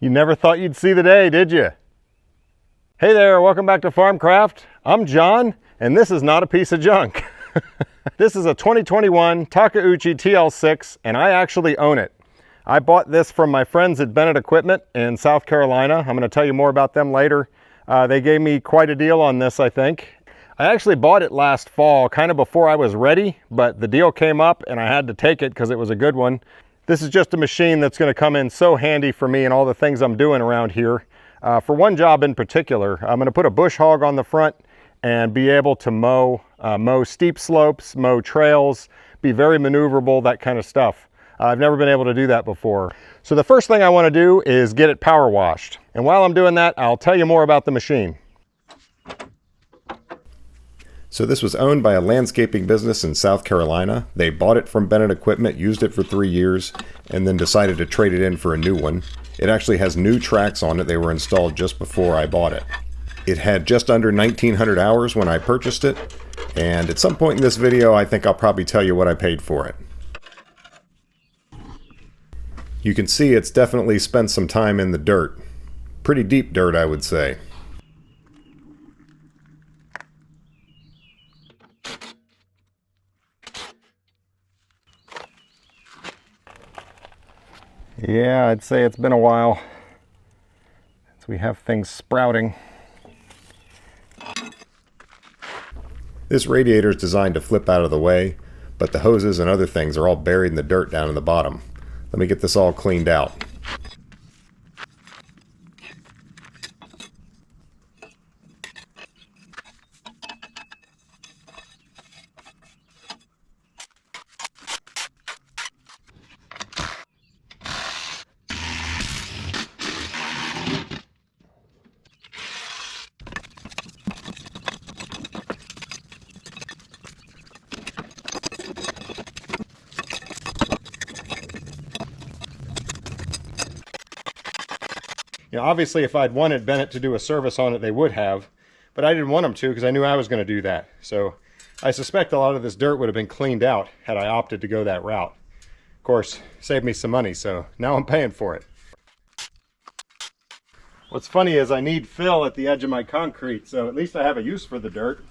You never thought you'd see the day, did you? Hey there, welcome back to Farmcraft. I'm John, and this is not a piece of junk. This is a 2021 Takeuchi TL6, and I actually own it. I bought this from my friends at Bennett Equipment in South Carolina. I'm going to tell you more about them later. They gave me quite a deal on this, I think. I actually bought it last fall, kind of before I was ready, but the deal came up and I had to take it because it was a good one. This is just a machine that's going to come in so handy for me and all the things I'm doing around here. For one job in particular, I'm going to put a bush hog on the front and be able to mow steep slopes, mow trails, be very maneuverable, that kind of stuff. I've never been able to do that before. So the first thing I want to do is get it power washed. And while I'm doing that, I'll tell you more about the machine. So this was owned by a landscaping business in South Carolina. They bought it from Bennett Equipment, used it for 3 years, and then decided to trade it in for a new one. It actually has new tracks on it. They were installed just before I bought it. It had just under 1,900 hours when I purchased it, and at some point in this video, I think I'll probably tell you what I paid for it. You can see it's definitely spent some time in the dirt. Pretty deep dirt, I would say. Yeah, I'd say it's been a while since we have things sprouting. This radiator is designed to flip out of the way, but the hoses and other things are all buried in the dirt down in the bottom. Let me get this all cleaned out. You know, obviously if I'd wanted Bennett to do a service on it, they would have, but I didn't want them to because I knew I was going to do that. So I suspect a lot of this dirt would have been cleaned out had I opted to go that route. Of course, saved me some money, so now I'm paying for it. What's funny is I need fill at the edge of my concrete, so at least I have a use for the dirt.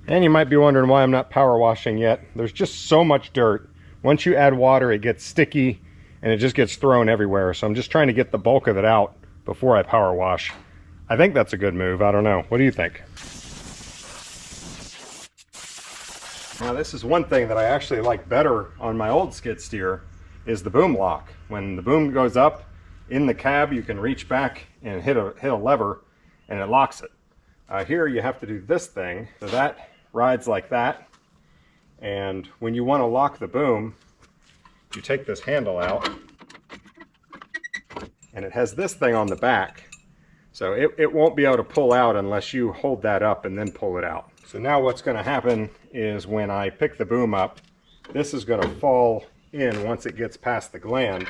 And you might be wondering why I'm not power washing yet. There's just so much dirt. Once you add water, it gets sticky and it just gets thrown everywhere. So I'm just trying to get the bulk of it out before I power wash. I think that's a good move. I don't know. What do you think? Now this is one thing that I actually like better on my old skid steer is the boom lock. When the boom goes up in the cab, you can reach back and hit a lever and it locks it. Here you have to do this thing. So that rides like that, and when you want to lock the boom, you take this handle out and it has this thing on the back, so it won't be able to pull out unless you hold that up and then pull it out. So now what's going to happen is when I pick the boom up, this is going to fall in once it gets past the gland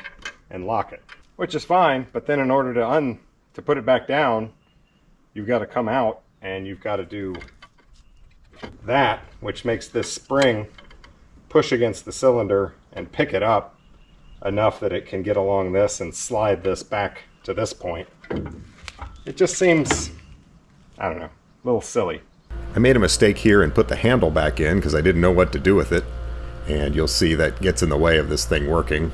and lock it, which is fine, but then in order to put it back down, you've got to come out and you've got to do that, which makes this spring push against the cylinder and pick it up enough that it can get along this and slide this back to this point. It just seems, I don't know, a little silly. I made a mistake here and put the handle back in because I didn't know what to do with it, and you'll see that gets in the way of this thing working.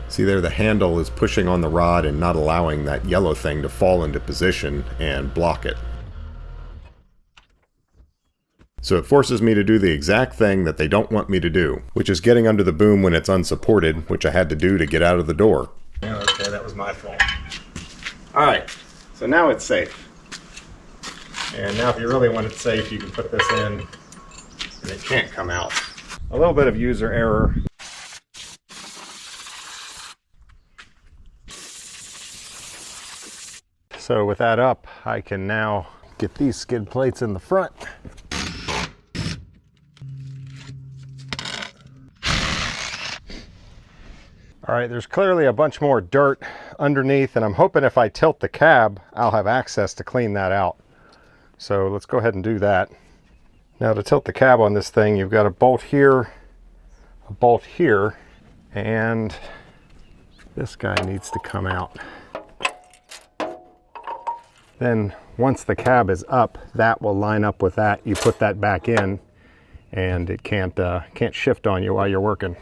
See there, the handle is pushing on the rod and not allowing that yellow thing to fall into position and block it. So it forces me to do the exact thing that they don't want me to do, which is getting under the boom when it's unsupported, which I had to do to get out of the door. Okay, that was my fault. Alright, so now it's safe. And now if you really want it safe, you can put this in and it can't come out. A little bit of user error. So with that up, I can now get these skid plates in the front. All right, there's clearly a bunch more dirt underneath, and I'm hoping if I tilt the cab, I'll have access to clean that out. So let's go ahead and do that. Now to tilt the cab on this thing, you've got a bolt here, and this guy needs to come out. Then once the cab is up, that will line up with that. You put that back in, and it can't shift on you while you're working.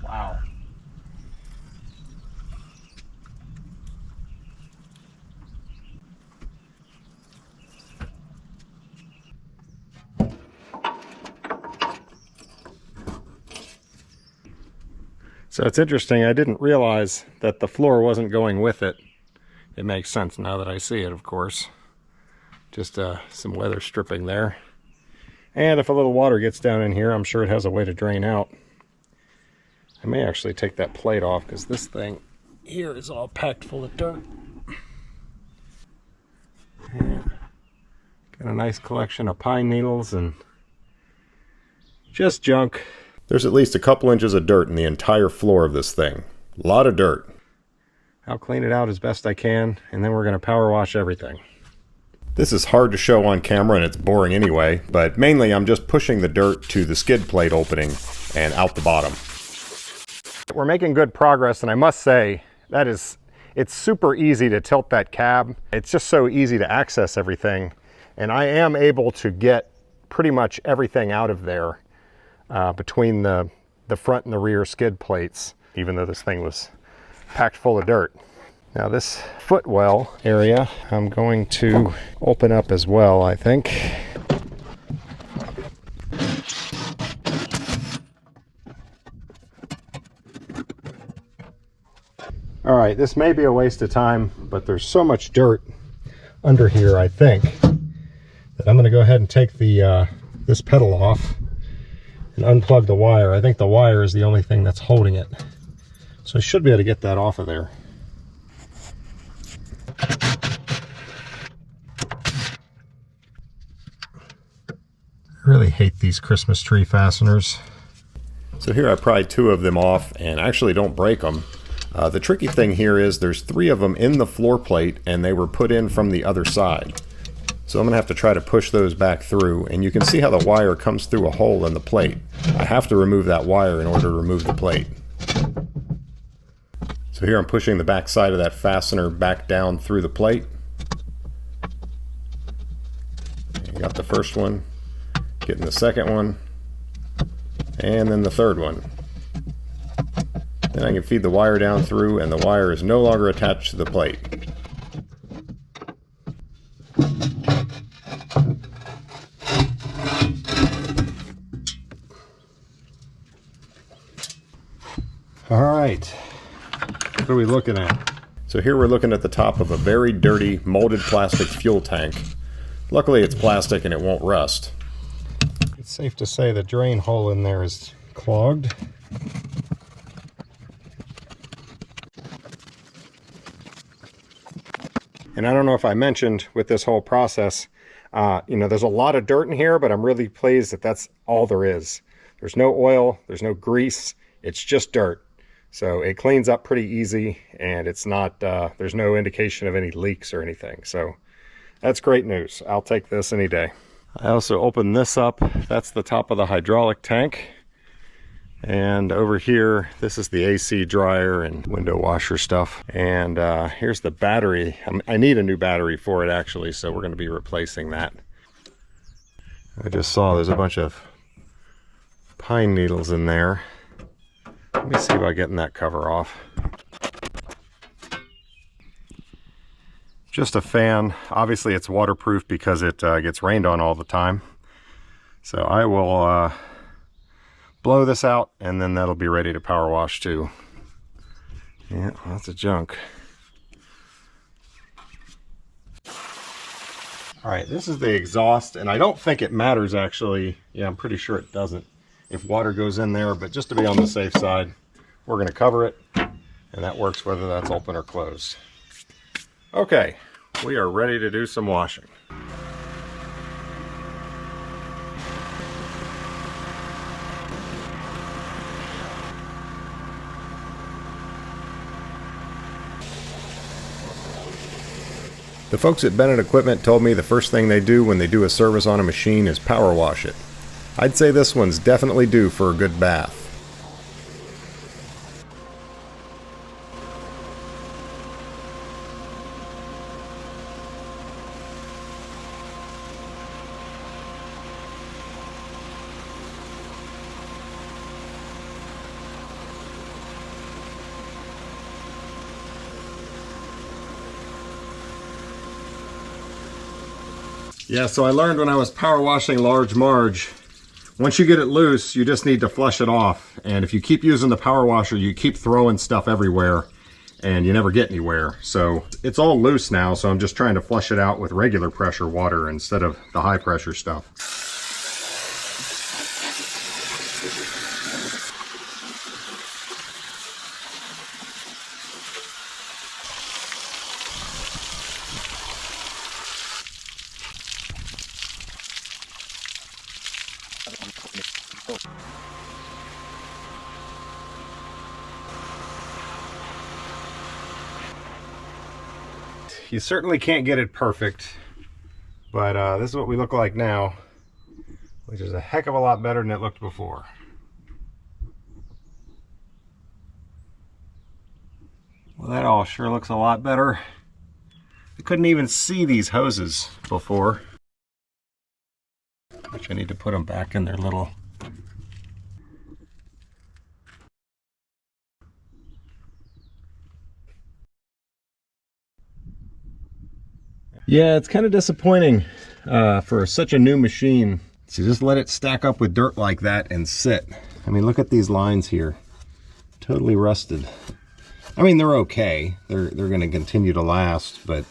Wow. So it's interesting, I didn't realize that the floor wasn't going with it. It makes sense now that I see it, of course. Just some weather stripping there. And if a little water gets down in here, I'm sure it has a way to drain out. I may actually take that plate off because this thing here is all packed full of dirt. Yeah. Got a nice collection of pine needles and just junk. There's at least a couple inches of dirt in the entire floor of this thing. A lot of dirt. I'll clean it out as best I can, and then we're going to power wash everything. This is hard to show on camera and it's boring anyway, but mainly I'm just pushing the dirt to the skid plate opening and out the bottom. We're making good progress, and I must say that it's super easy to tilt that cab. It's just so easy to access everything, and I am able to get pretty much everything out of there between the front and the rear skid plates, even though this thing was packed full of dirt. Now this footwell area I'm going to open up as well, I think. All right, this may be a waste of time, but there's so much dirt under here, I think, that I'm going to go ahead and take the this pedal off and unplug the wire. I think the wire is the only thing that's holding it. So I should be able to get that off of there. I really hate these Christmas tree fasteners. So here I pried two of them off and actually don't break them. The tricky thing here is there's three of them in the floor plate and they were put in from the other side. So I'm going to have to try to push those back through, and you can see how the wire comes through a hole in the plate. I have to remove that wire in order to remove the plate. So here I'm pushing the back side of that fastener back down through the plate. You got the first one, getting the second one, and then the third one. Then I can feed the wire down through, and the wire is no longer attached to the plate. All right, what are we looking at? So here we're looking at the top of a very dirty molded plastic fuel tank. Luckily it's plastic and it won't rust. It's safe to say the drain hole in there is clogged. And I don't know if I mentioned with this whole process, you know, there's a lot of dirt in here, but I'm really pleased that that's all there is. There's no oil, there's no grease, it's just dirt. So it cleans up pretty easy, and it's not, there's no indication of any leaks or anything. So that's great news. I'll take this any day. I also opened this up. That's the top of the hydraulic tank. And over here, this is the AC dryer and window washer stuff. And here's the battery. I need a new battery for it actually, so we're going to be replacing that. I just saw there's a bunch of pine needles in there. Let me see about getting that cover off. Just a fan. Obviously it's waterproof because it gets rained on all the time. So I will blow this out and then that'll be ready to power wash too. Yeah, lots of junk. All right, this is the exhaust, and I don't think it matters actually. Yeah, I'm pretty sure it doesn't if water goes in there, but just to be on the safe side, we're going to cover it, and that works whether that's open or closed. Okay, we are ready to do some washing. The folks at Bennett Equipment told me the first thing they do when they do a service on a machine is power wash it. I'd say this one's definitely due for a good bath. Yeah, so I learned when I was power washing Large Marge, once you get it loose, you just need to flush it off. And if you keep using the power washer, you keep throwing stuff everywhere and you never get anywhere. So it's all loose now, so I'm just trying to flush it out with regular pressure water instead of the high pressure stuff. You certainly can't get it perfect, but this is what we look like now, which is a heck of a lot better than it looked before. Well, that all sure looks a lot better. I couldn't even see these hoses before, which I need to put them back in their little... Yeah, it's kind of disappointing for such a new machine to just let it stack up with dirt like that and sit. I mean, look at these lines here. Totally rusted. I mean, they're okay. They're going to continue to last, but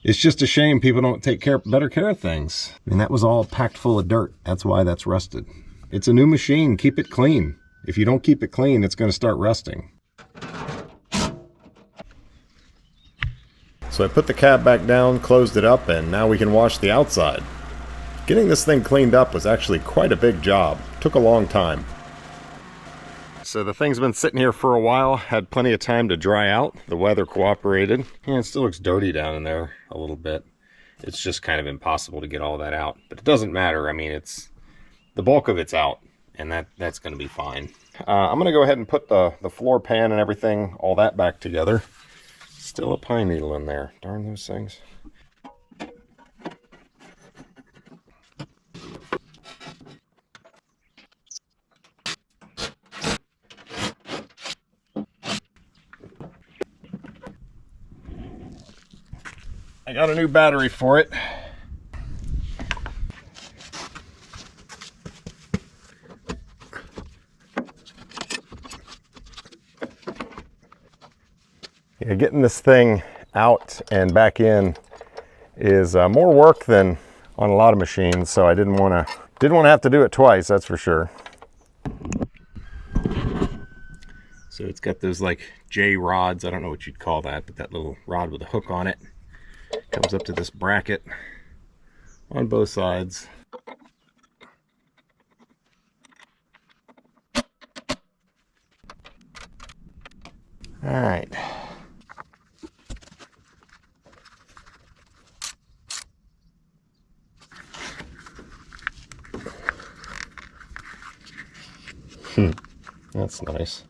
it's just a shame people don't take better care of things. I mean, that was all packed full of dirt. That's why that's rusted. It's a new machine. Keep it clean. If you don't keep it clean, it's going to start rusting. So I put the cab back down, closed it up, and now we can wash the outside. Getting this thing cleaned up was actually quite a big job. Took a long time. So the thing's been sitting here for a while, had plenty of time to dry out. The weather cooperated. And it still looks dirty down in there a little bit. It's just kind of impossible to get all that out. But it doesn't matter. I mean, it's the bulk of it's out, and that's going to be fine. I'm going to go ahead and put the floor pan and everything, all that back together. Still a pine needle in there. Darn those things. I got a new battery for it. Yeah, getting this thing out and back in is more work than on a lot of machines, so I didn't want to have to do it twice, that's for sure. So it's got those like J rods, I don't know what you'd call that, but that little rod with a hook on it comes up to this bracket on both sides. All right. That's nice.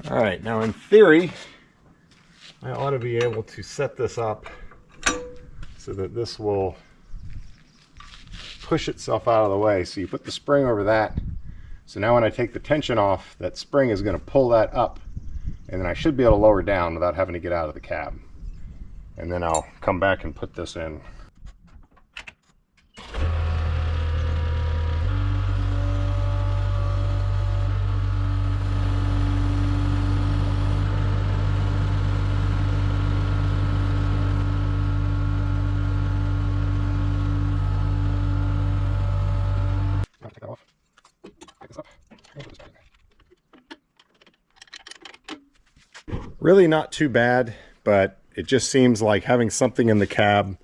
All right, now in theory, I ought to be able to set this up so that this will push itself out of the way. So you put the spring over that. So now when I take the tension off, that spring is going to pull that up, and then I should be able to lower down without having to get out of the cab. And then I'll come back and put this in. Really not too bad, but it just seems like having something in the cab,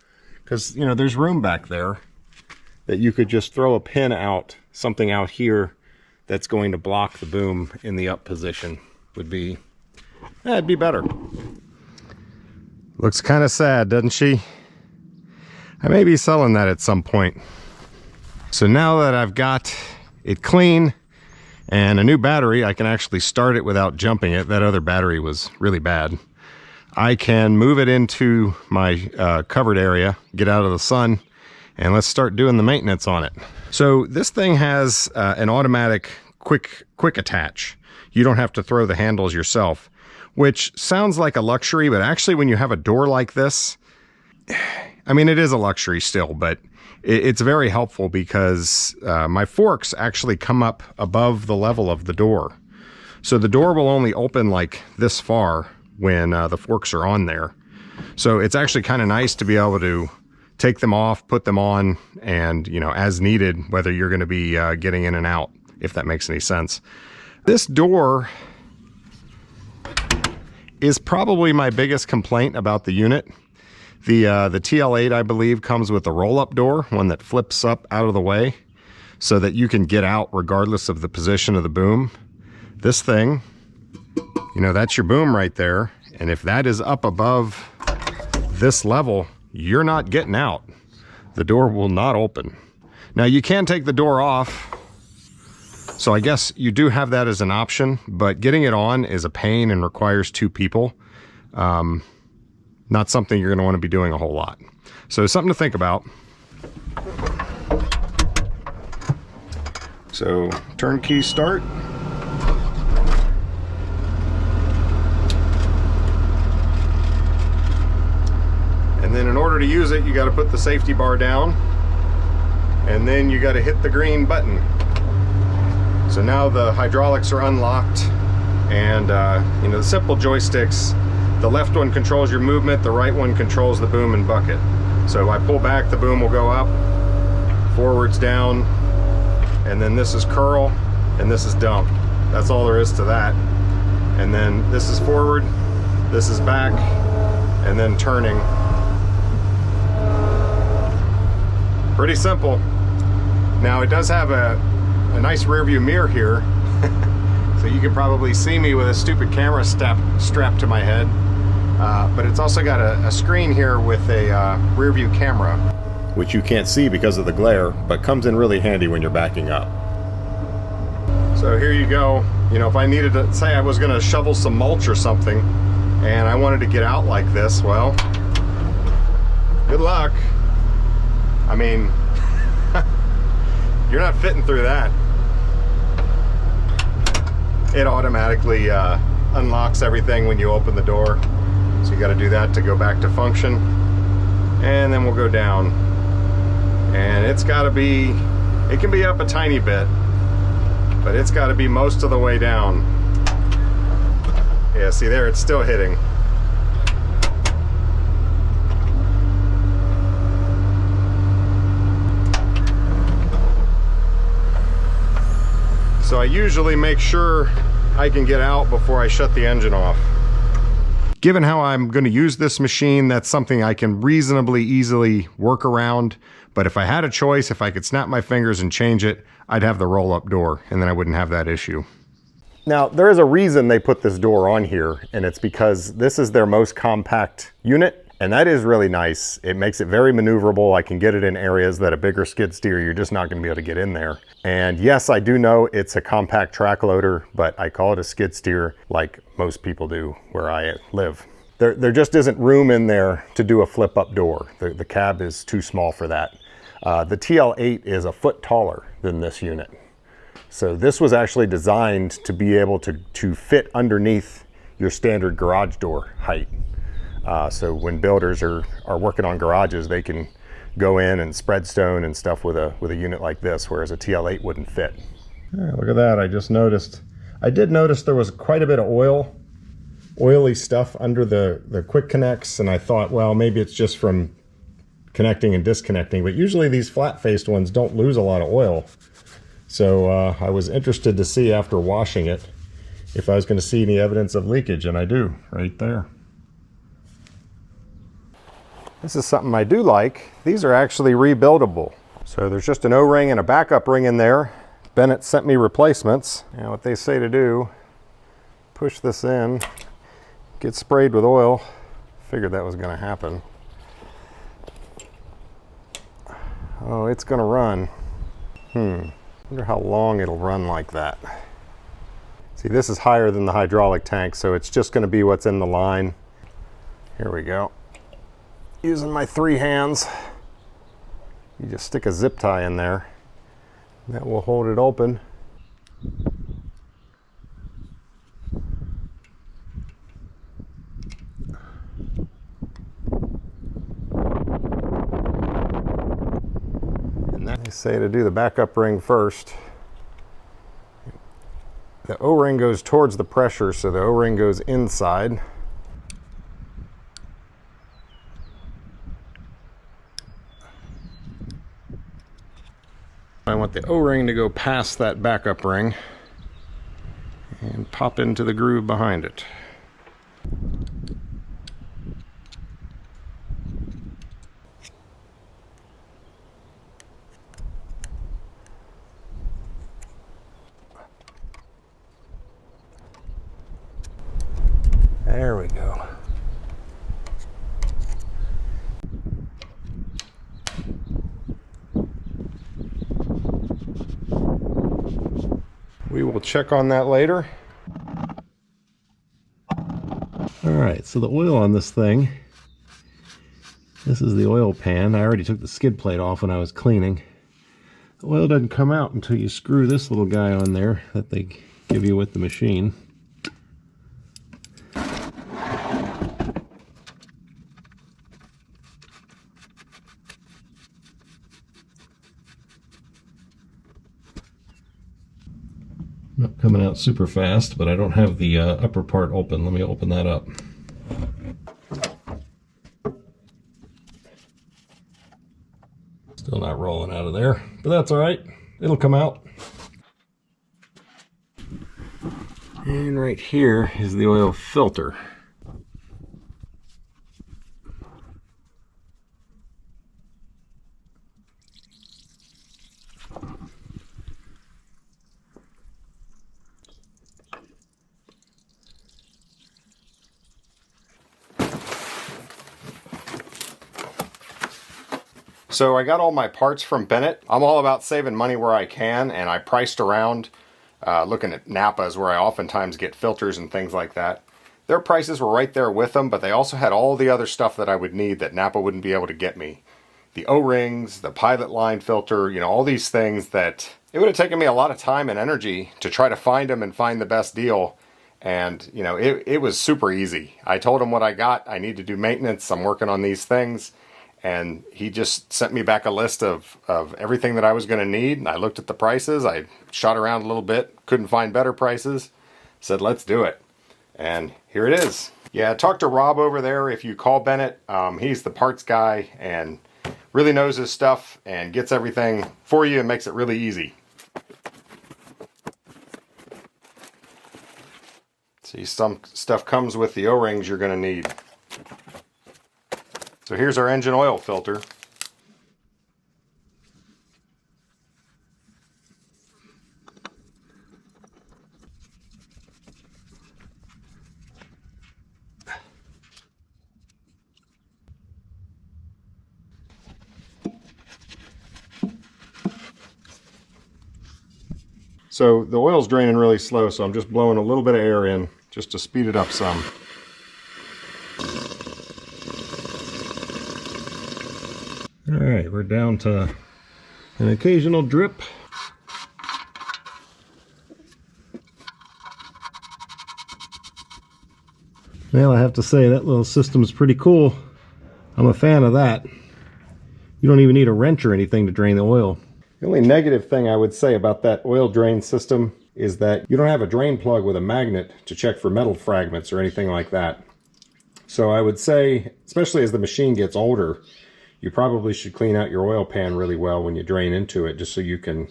because, you know, there's room back there that you could just throw a pin out, something out here that's going to block the boom in the up position would be, it'd be better. Looks kind of sad, doesn't she? I may be selling that at some point. So now that I've got it clean and a new battery, I can actually start it without jumping it. That other battery was really bad. I can move it into my covered area, get out of the sun, and let's start doing the maintenance on it. So this thing has an automatic quick attach. You don't have to throw the handles yourself, which sounds like a luxury, but actually when you have a door like this, I mean, it is a luxury still, but it's very helpful because my forks actually come up above the level of the door. So the door will only open like this far when the forks are on there. So it's actually kind of nice to be able to take them off, put them on, and, you know, as needed, whether you're going to be getting in and out, if that makes any sense. This door is probably my biggest complaint about the unit. The TL8, I believe, comes with a roll-up door, one that flips up out of the way so that you can get out regardless of the position of the boom. This thing, you know, that's your boom right there. And if that is up above this level, you're not getting out. The door will not open. Now you can take the door off, so I guess you do have that as an option, but getting it on is a pain and requires two people. Not something you're going to want to be doing a whole lot. So something to think about. So turnkey start. And then in order to use it, you got to put the safety bar down, and then you got to hit the green button. So now the hydraulics are unlocked, and you know, the simple joysticks, the left one controls your movement, the right one controls the boom and bucket. So if I pull back, the boom will go up, forwards, down, and then this is curl, and this is dump. That's all there is to that. And then this is forward, this is back, and then turning. Pretty simple. Now it does have a nice rear view mirror here, so you can probably see me with a stupid camera strapped to my head. But it's also got a screen here with a rear view camera, which you can't see because of the glare, but comes in really handy when you're backing up. So here you go. You know, if I needed to, say I was going to shovel some mulch or something, and I wanted to get out like this, well, good luck. I mean, you're not fitting through that. It automatically unlocks everything when you open the door. So you got to do that to go back to function. And then we'll go down. And it's got to be, it can be up a tiny bit, but it's got to be most of the way down. Yeah, see there, it's still hitting. So I usually make sure I can get out before I shut the engine off. Given how I'm going to use this machine, that's something I can reasonably easily work around. But if I had a choice, if I could snap my fingers and change it, I'd have the roll-up door, and then I wouldn't have that issue. Now, there is a reason they put this door on here, and it's because this is their most compact unit. And that is really nice. It makes it very maneuverable. I can get it in areas that a bigger skid steer, you're just not going to be able to get in there. And yes, I do know it's a compact track loader, but I call it a skid steer like most people do where I live. There just isn't room in there to do a flip up door. The cab is too small for that. The TL8 is a foot taller than this unit. So this was actually designed to be able to fit underneath your standard garage door height. So when builders are working on garages, they can go in and spread stone and stuff with a unit like this, whereas a TL8 wouldn't fit. Yeah, look at that, I just noticed. I did notice there was quite a bit of oily stuff under the quick connects, and I thought, well, maybe it's just from connecting and disconnecting, but usually these flat-faced ones don't lose a lot of oil. So I was interested to see after washing it if I was going to see any evidence of leakage, and I do right there. This is something I do like. These are actually rebuildable. So there's just an O-ring and a backup ring in there. Bennett sent me replacements. And what they say to do, push this in, get sprayed with oil. Figured that was going to happen. Oh, it's going to run. Wonder how long it'll run like that. See, this is higher than the hydraulic tank, so it's just going to be what's in the line. Here we go. Using my 3 hands, you just stick a zip tie in there. That will hold it open. And then they say to do the backup ring first. The O-ring goes towards the pressure, so the O-ring goes inside. I want the O-ring to go past that backup ring and pop into the groove behind it. There we go. We will check on that later. All right, so the oil on this thing, this is the oil pan. I already took the skid plate off when I was cleaning. The oil doesn't come out until you screw this little guy on there that they give you with the machine. Not coming out super fast, but I don't have the upper part open. Let me open that up. Still not rolling out of there, but that's all right. It'll come out. And right here is the oil filter. So I got all my parts from Bennett. I'm all about saving money where I can, and I priced around looking at Napa's where I oftentimes get filters and things like that. Their prices were right there with them, but they also had all the other stuff that I would need that Napa wouldn't be able to get me. The O-rings, the pilot line filter, you know, all these things that it would have taken me a lot of time and energy to try to find them and find the best deal. And, you know, it was super easy. I told him what I got. I need to do maintenance. I'm working on these things. And he just sent me back a list of everything that I was going to need. And I looked at the prices. I shot around a little bit. Couldn't find better prices. Said, let's do it. And here it is. Yeah, talk to Rob over there. If you call Bennett, he's the parts guy and really knows his stuff and gets everything for you and makes it really easy. See, some stuff comes with the O-rings you're going to need. So here's our engine oil filter. So the oil's draining really slow, so I'm just blowing a little bit of air in just to speed it up some. All right, we're down to an occasional drip. Well, I have to say that little system is pretty cool. I'm a fan of that. You don't even need a wrench or anything to drain the oil. The only negative thing I would say about that oil drain system is that you don't have a drain plug with a magnet to check for metal fragments or anything like that. So I would say, especially as the machine gets older, you probably should clean out your oil pan really well when you drain into it, just so you can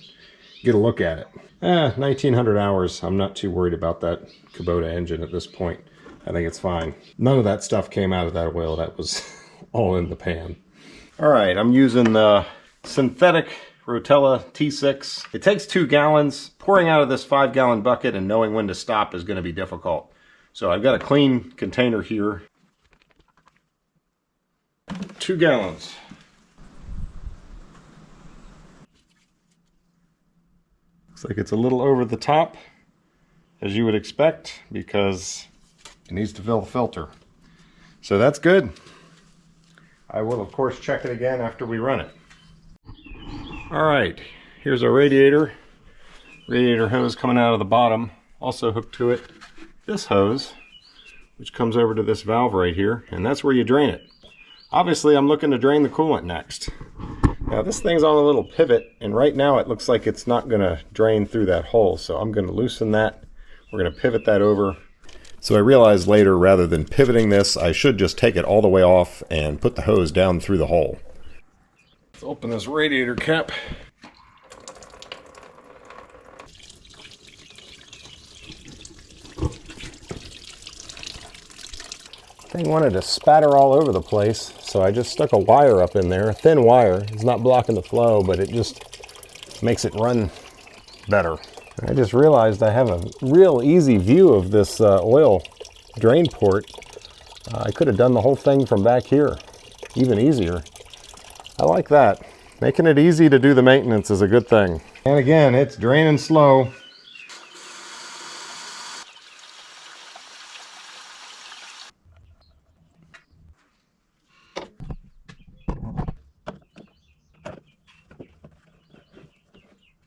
get a look at it. 1900 hours. I'm not too worried about that Kubota engine at this point. I think it's fine. None of that stuff came out of that oil. That was all in the pan. All right, I'm using the synthetic Rotella T6. It takes 2 gallons. Pouring out of this 5-gallon bucket and knowing when to stop is going to be difficult. So I've got a clean container here. 2 gallons. Looks like it's a little over the top, as you would expect, because it needs to fill the filter. So that's good. I will, of course, check it again after we run it. All right, here's our radiator. Radiator hose coming out of the bottom. Also hooked to it this hose, which comes over to this valve right here, and that's where you drain it. Obviously, I'm looking to drain the coolant next. Now, this thing's on a little pivot, and right now it looks like it's not going to drain through that hole, so I'm going to loosen that. We're going to pivot that over. So I realized later, rather than pivoting this, I should just take it all the way off and put the hose down through the hole. Let's open this radiator cap. Thing wanted to spatter all over the place, so I just stuck a wire up in there, a thin wire. It's not blocking the flow, but it just makes it run better. I just realized I have a real easy view of this oil drain port. I could have done the whole thing from back here, even easier. I like that. Making it easy to do the maintenance is a good thing. And again, it's draining slow.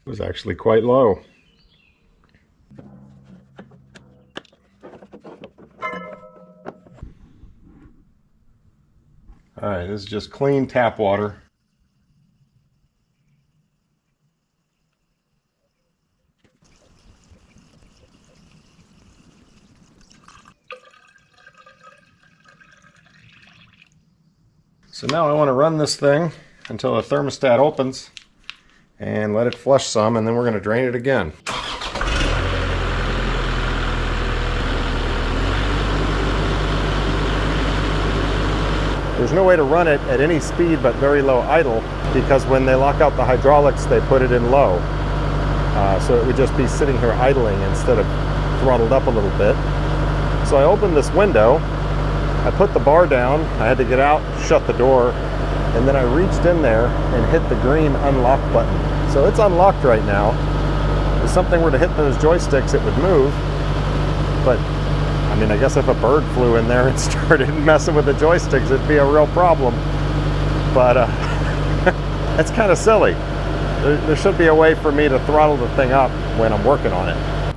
It was actually quite low. All right, this is just clean tap water. So now I want to run this thing until the thermostat opens and let it flush some, and then we're going to drain it again. There's no way to run it at any speed but very low idle, because when they lock out the hydraulics, they put it in low. So it would just be sitting here idling instead of throttled up a little bit. So I opened this window, I put the bar down, I had to get out, shut the door, and then I reached in there and hit the green unlock button. So it's unlocked right now. If something were to hit those joysticks, it would move, but I mean, I guess if a bird flew in there and started messing with the joysticks, it'd be a real problem. But that's kind of silly. There should be a way for me to throttle the thing up when I'm working on it.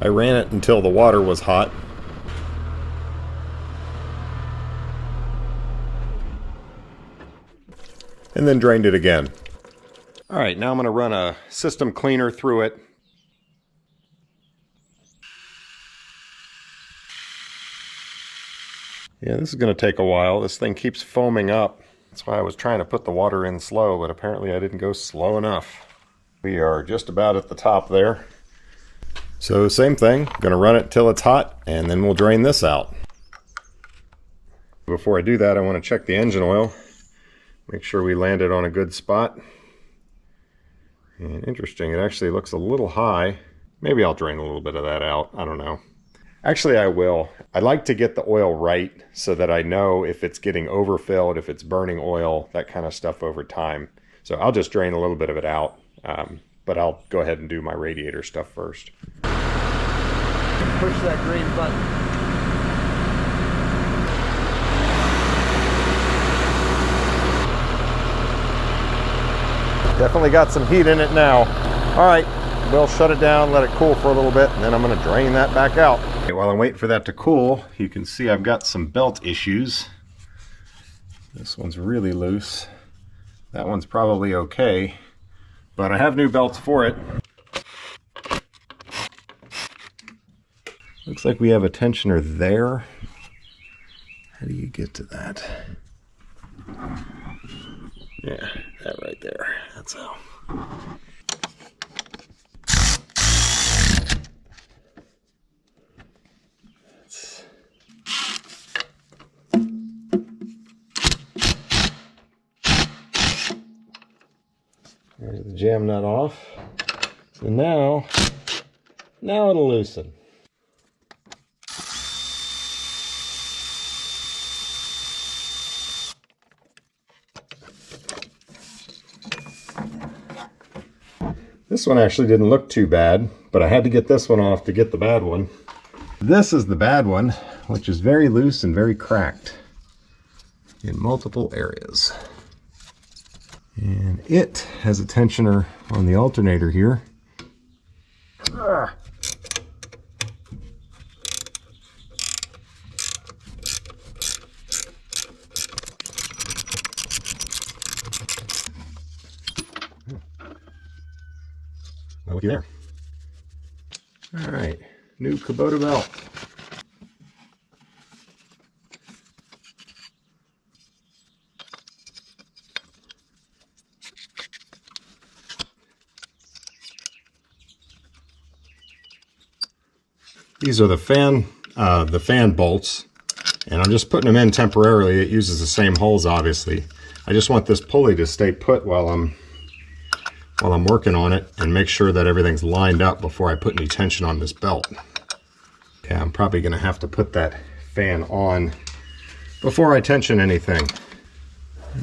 I ran it until the water was hot. And then drained it again. All right, now I'm going to run a system cleaner through it. Yeah, this is going to take a while. This thing keeps foaming up. That's why I was trying to put the water in slow, but apparently I didn't go slow enough. We are just about at the top there. So same thing, going to run it till it's hot, and then we'll drain this out. Before I do that, I want to check the engine oil. Make sure we landed on a good spot. And interesting, it actually looks a little high. Maybe I'll drain a little bit of that out. I don't know. Actually, I will. I like to get the oil right so that I know if it's getting overfilled, if it's burning oil, that kind of stuff over time. So I'll just drain a little bit of it out, but I'll go ahead and do my radiator stuff first. Push that green button. Definitely got some heat in it now. All right, we'll shut it down, let it cool for a little bit, and then I'm going to drain that back out. Okay, while I'm waiting for that to cool, you can see I've got some belt issues. This one's really loose. That one's probably okay, but I have new belts for it. Looks like we have a tensioner there. How do you get to that? Yeah, that right there. That's how. jam nut off. So now it'll loosen. This one actually didn't look too bad, but I had to get this one off to get the bad one. This is the bad one, which is very loose and very cracked in multiple areas. And it has a tensioner on the alternator here. Well, looky there. All right, new Kubota belt. These are the fan bolts, and I'm just putting them in temporarily. It uses the same holes, obviously. I just want this pulley to stay put while I'm working on it, and make sure that everything's lined up before I put any tension on this belt. Okay, I'm probably going to have to put that fan on before I tension anything.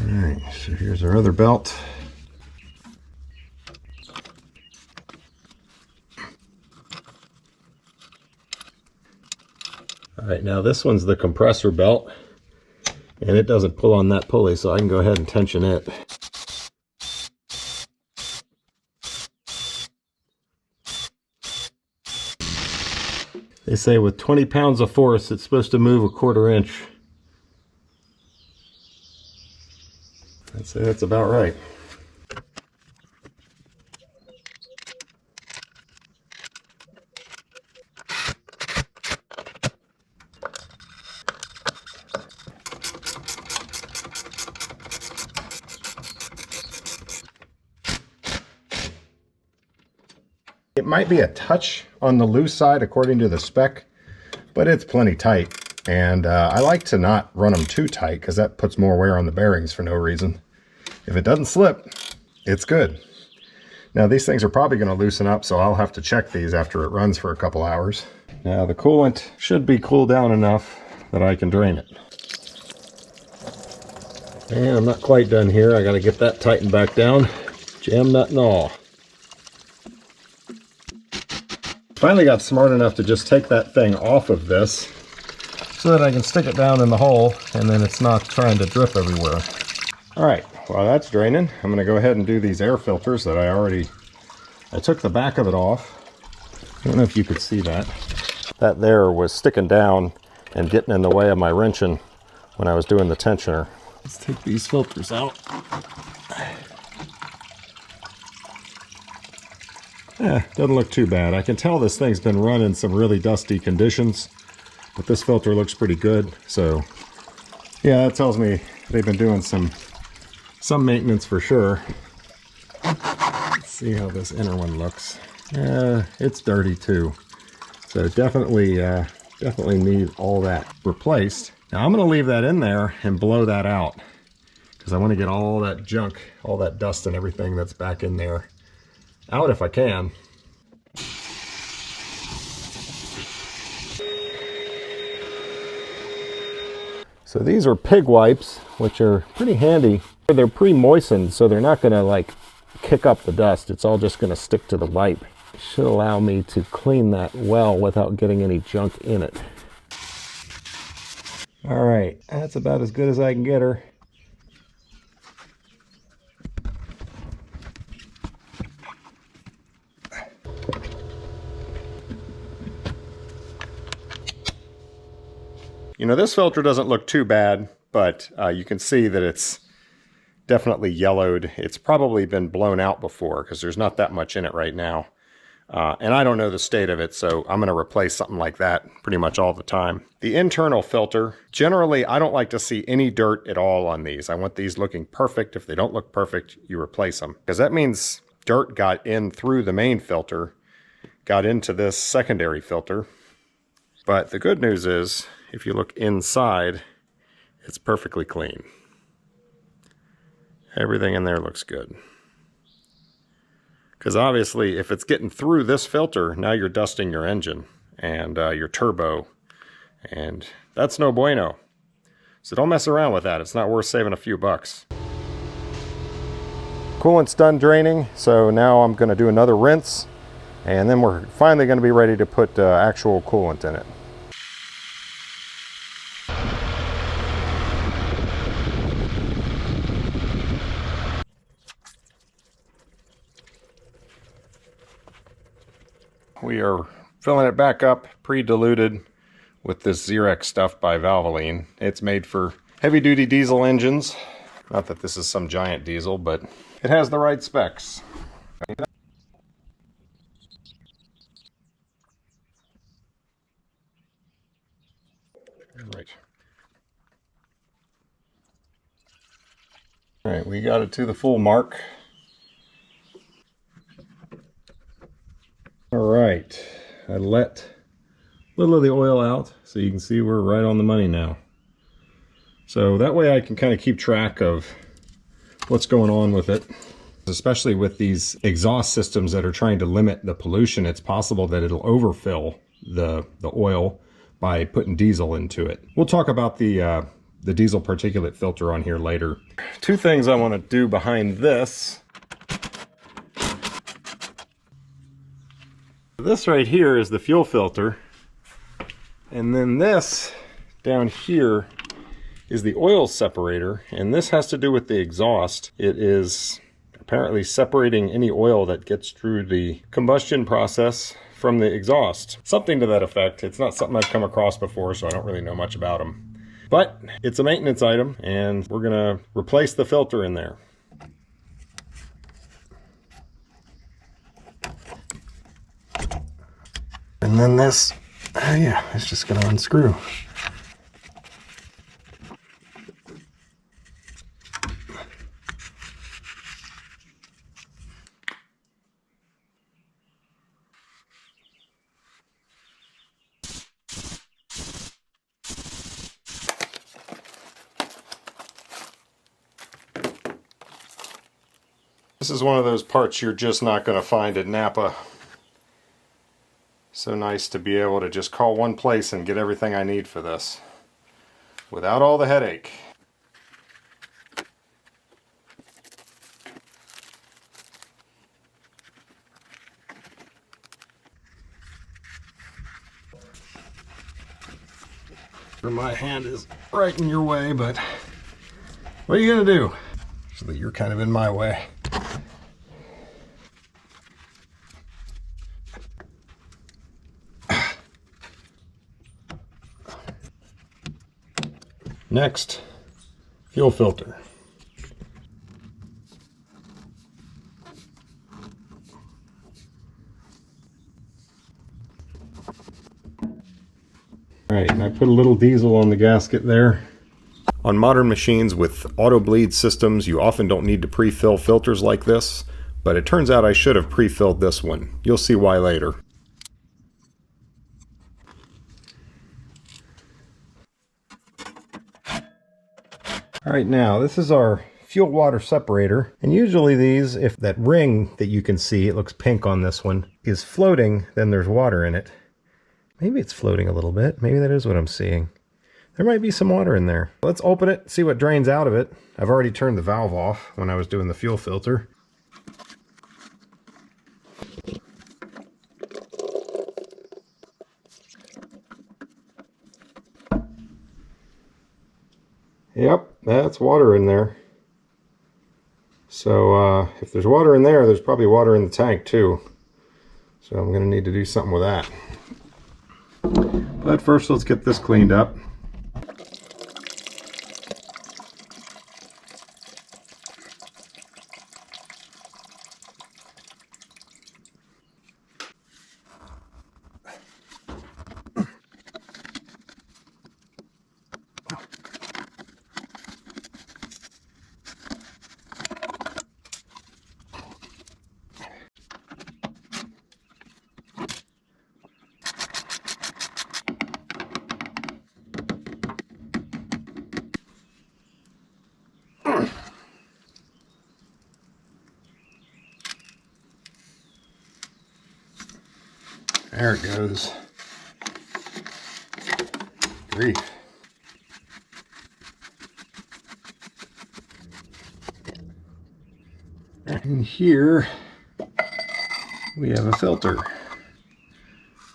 All right, so here's our other belt. All right, now this one's the compressor belt, and it doesn't pull on that pulley, so I can go ahead and tension it. They say with 20 pounds of force, it's supposed to move a 1/4 inch. I'd say that's about right. It might be a touch on the loose side according to the spec, but it's plenty tight. And I like to not run them too tight because that puts more wear on the bearings for no reason. If it doesn't slip, it's good. Now these things are probably going to loosen up, so I'll have to check these after it runs for a couple hours. Now the coolant should be cooled down enough that I can drain it. And I'm not quite done here. I got to get that tightened back down, jam nut and all. Finally got smart enough to just take that thing off of this so that I can stick it down in the hole and then it's not trying to drip everywhere. All right, while that's draining, I'm gonna go ahead and do these air filters that I took the back of it off. I don't know if you could see that. That there was sticking down and getting in the way of my wrenching when I was doing the tensioner. Let's take these filters out. Doesn't look too bad. I can tell this thing's been run in some really dusty conditions, but this filter looks pretty good. So yeah, that tells me they've been doing some maintenance for sure. Let's see how this inner one looks. It's dirty too. So definitely need all that replaced. Now I'm going to leave that in there and blow that out because I want to get all that junk, all that dust and everything that's back in there out if I can. So these are pig wipes, which are pretty handy. They're pre-moistened, so they're not gonna like kick up the dust. It's all just gonna stick to the wipe. It should allow me to clean that well without getting any junk in it. All right, that's about as good as I can get her. You know, this filter doesn't look too bad, but you can see that it's definitely yellowed. It's probably been blown out before because there's not that much in it right now. And I don't know the state of it, so I'm going to replace something like that pretty much all the time. The internal filter, generally I don't like to see any dirt at all on these. I want these looking perfect. If they don't look perfect, you replace them. Because that means dirt got in through the main filter, got into this secondary filter. But the good news is, if you look inside, it's perfectly clean. Everything in there looks good. Because obviously if it's getting through this filter, now you're dusting your engine and your turbo, and that's no bueno. So don't mess around with that. It's not worth saving a few bucks. Coolant's done draining, so now I'm going to do another rinse, and then we're finally going to be ready to put actual coolant in it. We are filling it back up, pre-diluted with this Xerox stuff by Valvoline. It's made for heavy-duty diesel engines. Not that this is some giant diesel, but it has the right specs. All right, we got it to the full mark. All right, I let a little of the oil out so you can see we're right on the money now. So that way I can kind of keep track of what's going on with it. Especially with these exhaust systems that are trying to limit the pollution, it's possible that it'll overfill the oil by putting diesel into it. We'll talk about the diesel particulate filter on here later. Two things I want to do behind this. This right here is the fuel filter, and then this down here is the oil separator, and this has to do with the exhaust. It is apparently separating any oil that gets through the combustion process from the exhaust. Something to that effect. It's not something I've come across before, so I don't really know much about them. But it's a maintenance item, and we're gonna replace the filter in there. And then this, yeah, it's just gonna unscrew. This is one of those parts you're just not going to find at Napa. So nice to be able to just call one place and get everything I need for this without all the headache. My hand is right in your way, but what are you going to do? Actually, you're kind of in my way. Next, fuel filter. All right, and I put a little diesel on the gasket there. On modern machines with auto bleed systems, you often don't need to pre-fill filters like this, but it turns out I should have pre-filled this one. You'll see why later. All right, now this is our fuel water separator, and usually these, if that ring that you can see, it looks pink on this one, is floating, then there's water in it. Maybe it's floating a little bit. Maybe that is what I'm seeing. There might be some water in there. Let's open it, see what drains out of it. I've already turned the valve off when I was doing the fuel filter. Yep, that's water in there. So if there's water in there, there's probably water in the tank too. So I'm going to need to do something with that. But first, let's get this cleaned up. There it goes. Grief. And here we have a filter,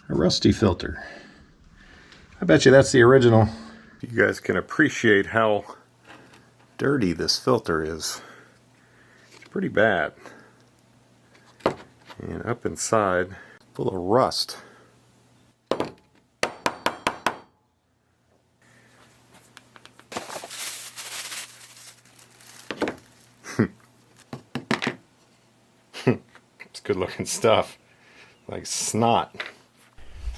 a rusty filter. I bet you that's the original. You guys can appreciate how dirty this filter is. It's pretty bad. And up inside, full of rust. It's good looking stuff. Like snot.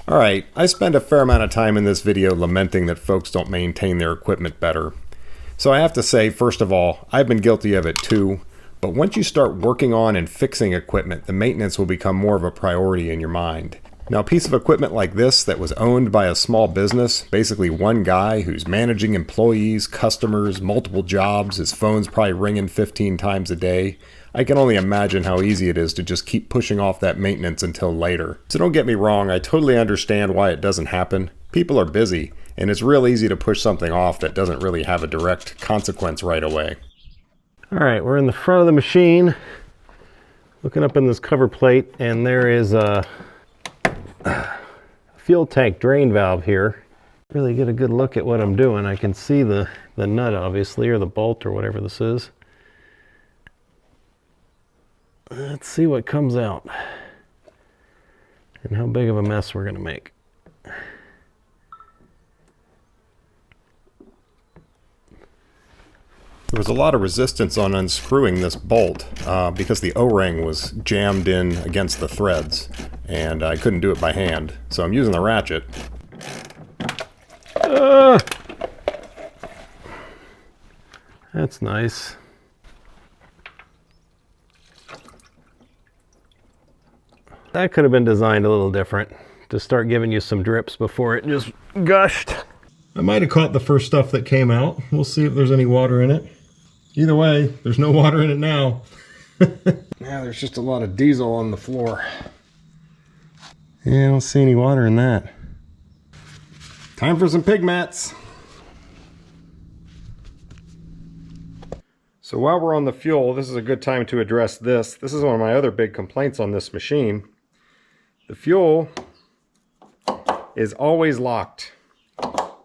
Alright, I spend a fair amount of time in this video lamenting that folks don't maintain their equipment better. So I have to say, first of all, I've been guilty of it too, but once you start working on and fixing equipment, the maintenance will become more of a priority in your mind. Now, a piece of equipment like this that was owned by a small business, basically one guy who's managing employees, customers, multiple jobs, his phone's probably ringing 15 times a day, I can only imagine how easy it is to just keep pushing off that maintenance until later. So don't get me wrong, I totally understand why it doesn't happen. People are busy, and it's real easy to push something off that doesn't really have a direct consequence right away. Alright, we're in the front of the machine, looking up in this cover plate, and there is a fuel tank drain valve here. Really get a good look at what I'm doing. I can see the nut, obviously, or the bolt, or whatever this is. Let's see what comes out and how big of a mess we're going to make. There was a lot of resistance on unscrewing this bolt because the O-ring was jammed in against the threads and I couldn't do it by hand, so I'm using the ratchet. That's nice. That could have been designed a little different to start giving you some drips before it just gushed. I might have caught the first stuff that came out. We'll see if there's any water in it. Either way, there's no water in it now. Now there's just a lot of diesel on the floor. Yeah, I don't see any water in that. Time for some pig mats. So while we're on the fuel, this is a good time to address this. This is one of my other big complaints on this machine. The fuel is always locked.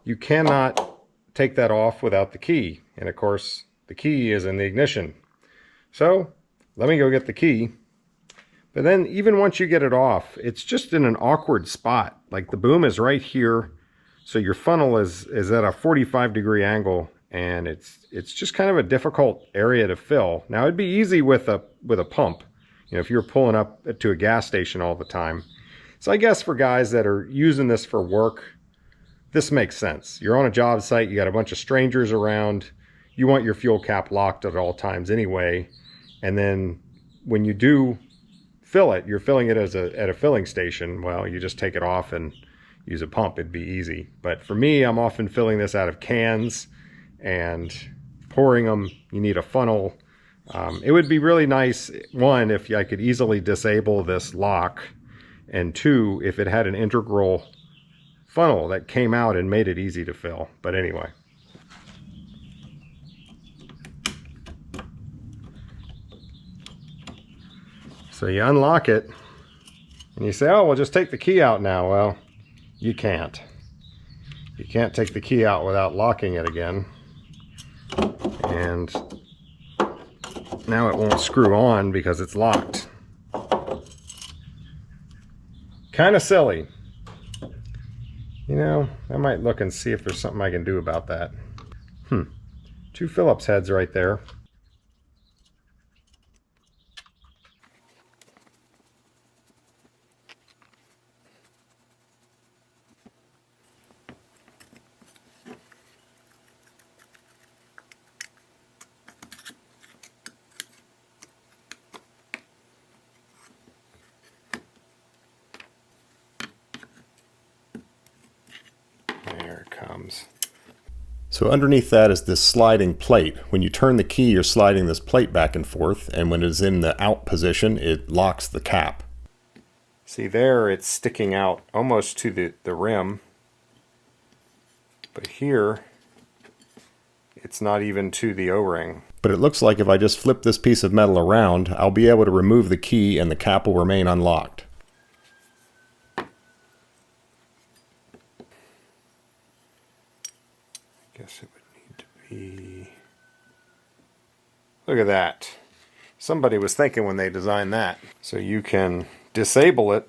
You cannot take that off without the key. And of course, the key is in the ignition. So let me go get the key. But then even once you get it off, it's just in an awkward spot. Like the boom is right here. So your funnel is at a 45-degree angle. And it's just kind of a difficult area to fill. Now it'd be easy with a pump, you know, if you're pulling up to a gas station all the time. So I guess for guys that are using this for work, this makes sense. You're on a job site, you got a bunch of strangers around, you want your fuel cap locked at all times anyway. And then when you do fill it, you're filling it at a filling station. Well, you just take it off and use a pump, it'd be easy. But for me, I'm often filling this out of cans and pouring them. You need a funnel. It would be really nice, one, if I could easily disable this lock, and two, if it had an integral funnel that came out and made it easy to fill. But anyway. So you unlock it and you say, oh, well, just take the key out now. Well, you can't. You can't take the key out without locking it again. And now it won't screw on because it's locked. Kind of silly. You know, I might look and see if there's something I can do about that. Two Phillips heads right there. There it comes. So underneath that is this sliding plate. When you turn the key, you're sliding this plate back and forth, and when it's in the out position, it locks the cap. See there, it's sticking out almost to the rim, but here it's not even to the O-ring. But it looks like if I just flip this piece of metal around, I'll be able to remove the key and the cap will remain unlocked. Guess it would need to be... Look at that. Somebody was thinking when they designed that. So you can disable it,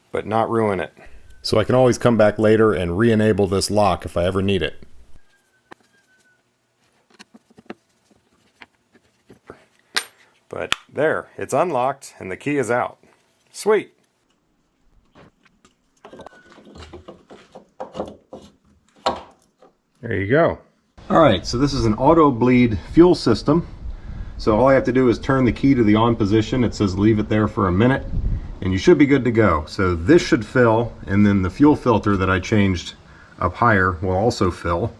but not ruin it. So I can always come back later and re-enable this lock if I ever need it. But there, it's unlocked and the key is out. Sweet! There you go. Alright, so this is an auto bleed fuel system. So all I have to do is turn the key to the on position. It says leave it there for a minute and you should be good to go. So this should fill, and then the fuel filter that I changed up higher will also fill,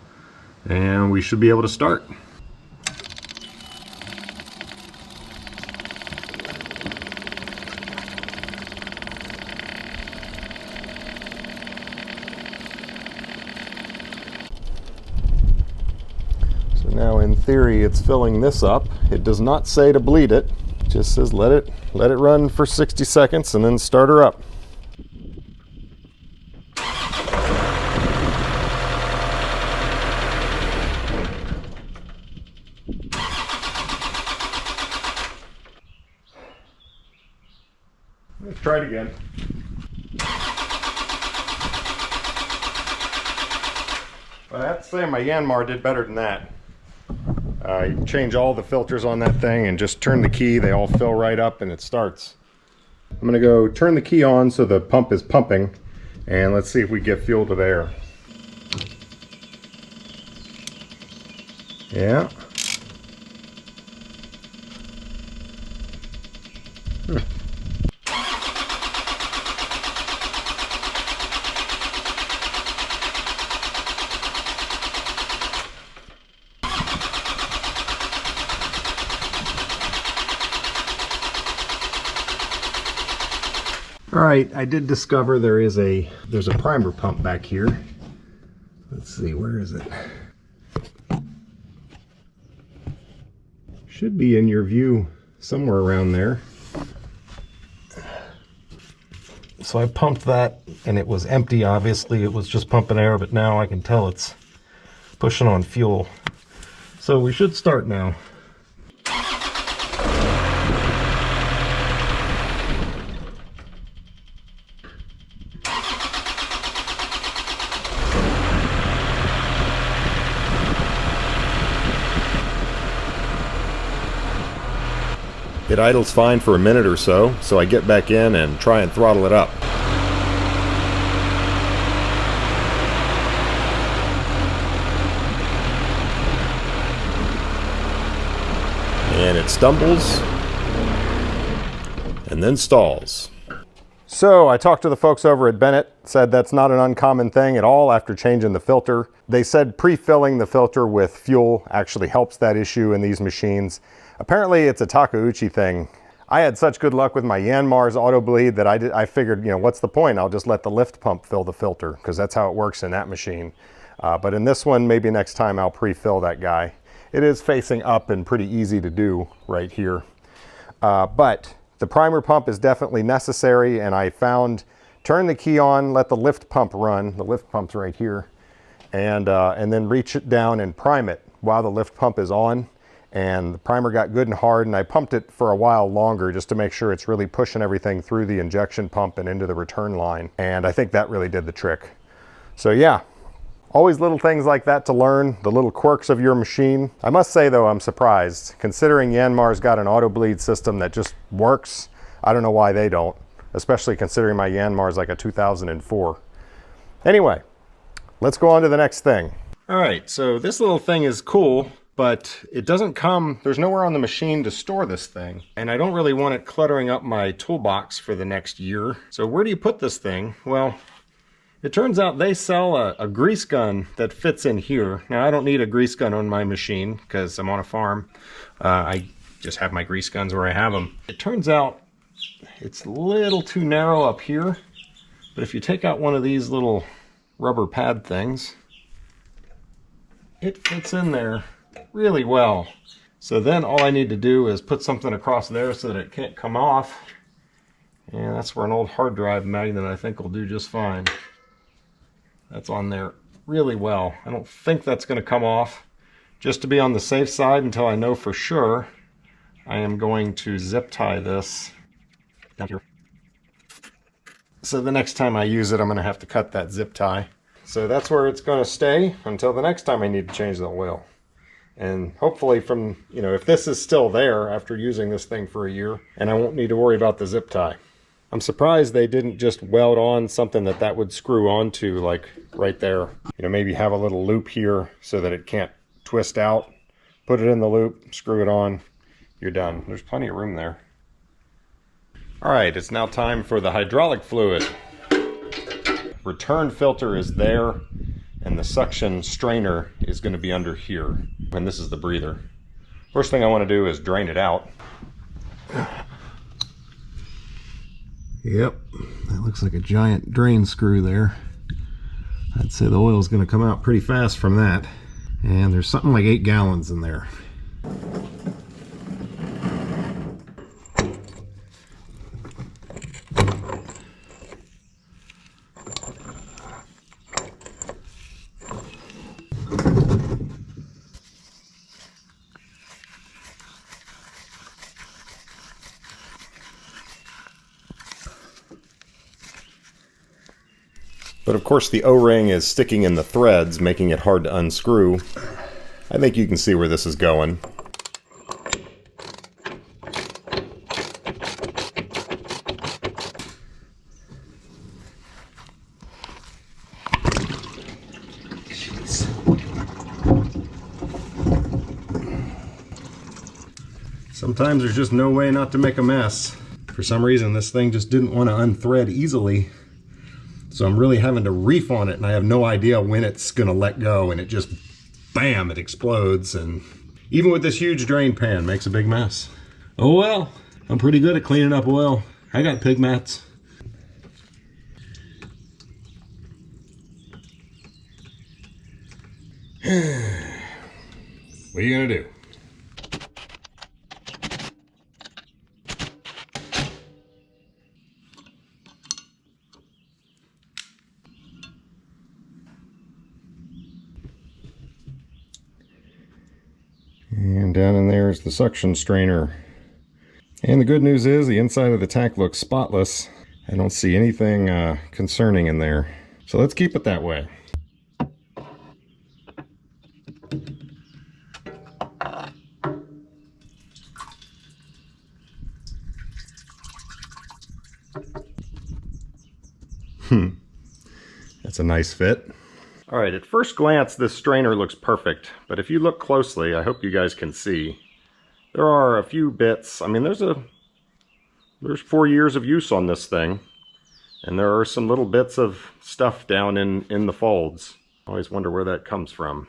and we should be able to start. Now in theory it's filling this up. It does not say to bleed it. It just says let it run for 60 seconds and then start her up. Let's try it again. Well, I have to say my Yanmar did better than that. You can change all the filters on that thing and just turn the key. They all fill right up and it starts. I'm going to go turn the key on so the pump is pumping, and let's see if we get fuel to there. Yeah. Alright, I did discover there's a primer pump back here. Let's see, where is it? Should be in your view somewhere around there. So I pumped that and it was empty. Obviously it was just pumping air, but now I can tell it's pushing on fuel. So we should start now. It idles fine for a minute or so, so I get back in and try and throttle it up. And it stumbles and then stalls. So I talked to the folks over at Bennett, said that's not an uncommon thing at all after changing the filter. They said pre-filling the filter with fuel actually helps that issue in these machines. Apparently it's a Takeuchi thing. I had such good luck with my Yanmar's auto bleed that I figured, you know, what's the point? I'll just let the lift pump fill the filter, because that's how it works in that machine. But in this one, maybe next time I'll pre-fill that guy. It is facing up and pretty easy to do right here. But the primer pump is definitely necessary, and I found, turn the key on, let the lift pump run, the lift pump's right here, and then reach it down and prime it while the lift pump is on. And the primer got good and hard, and I pumped it for a while longer just to make sure it's really pushing everything through the injection pump and into the return line. And I think that really did the trick. So yeah, always little things like that to learn, the little quirks of your machine. I must say though, I'm surprised. Considering Yanmar's got an auto bleed system that just works, I don't know why they don't, especially considering my Yanmar's like a 2004. Anyway, let's go on to the next thing. All right, so this little thing is cool, but it doesn't come, there's nowhere on the machine to store this thing. And I don't really want it cluttering up my toolbox for the next year. So where do you put this thing? Well, it turns out they sell a grease gun that fits in here. Now I don't need a grease gun on my machine because I'm on a farm. I just have my grease guns where I have them. It turns out it's a little too narrow up here, but if you take out one of these little rubber pad things, it fits in there really well. So then all I need to do is put something across there so that it can't come off. And that's where an old hard drive magnet I think will do just fine. That's on there really well. I don't think that's going to come off. Just to be on the safe side until I know for sure, I am going to zip tie this down here. So the next time I use it, I'm going to have to cut that zip tie. So that's where it's going to stay until the next time I need to change the oil. And hopefully from, if this is still there after using this thing for a year, and I won't need to worry about the zip tie. I'm surprised they didn't just weld on something that would screw onto, like right there. Maybe have a little loop here so that it can't twist out. Put it in the loop, screw it on, you're done. There's plenty of room there. All right, it's now time for the hydraulic fluid. Return filter is there, and the suction strainer is going to be under here. And this is the breather. First thing I want to do is drain it out. Yep, that looks like a giant drain screw there. I'd say the oil is going to come out pretty fast from that. And there's something like 8 gallons in there. But of course the O-ring is sticking in the threads, making it hard to unscrew. I think you can see where this is going. Jeez. Sometimes there's just no way not to make a mess. For some reason this thing just didn't want to unthread easily. So I'm really having to reef on it, and I have no idea when it's going to let go, and it just, bam, it explodes. And even with this huge drain pan, makes a big mess. Oh well, I'm pretty good at cleaning up oil. I got pig mats. What are you going to do? And down in there is the suction strainer. And the good news is the inside of the tank looks spotless. I don't see anything concerning in there. So let's keep it that way. That's a nice fit. All right, at first glance, this strainer looks perfect, but if you look closely, I hope you guys can see, there are a few bits. I mean, there's 4 years of use on this thing, and there are some little bits of stuff down in the folds. I always wonder where that comes from.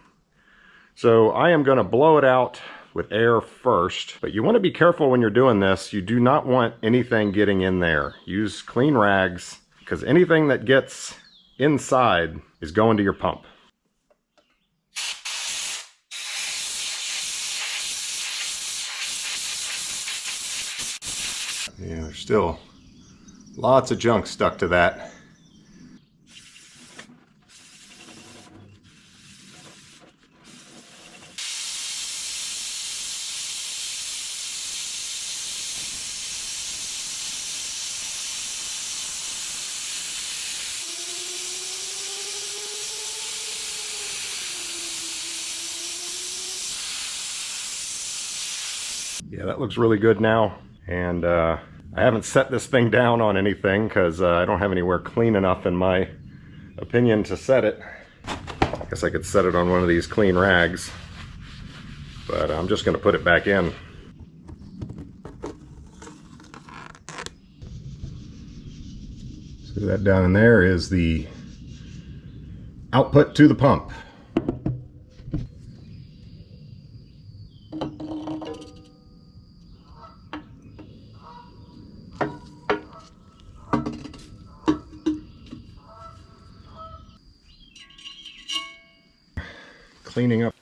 So I am going to blow it out with air first, but you want to be careful when you're doing this. You do not want anything getting in there. Use clean rags, because anything that gets inside is going to your pump. Yeah, there's still lots of junk stuck to that. Yeah, that looks really good now. And I haven't set this thing down on anything because I don't have anywhere clean enough in my opinion to set it. I guess I could set it on one of these clean rags, but I'm just going to put it back in. So that down in there is the output to the pump. cleaning up.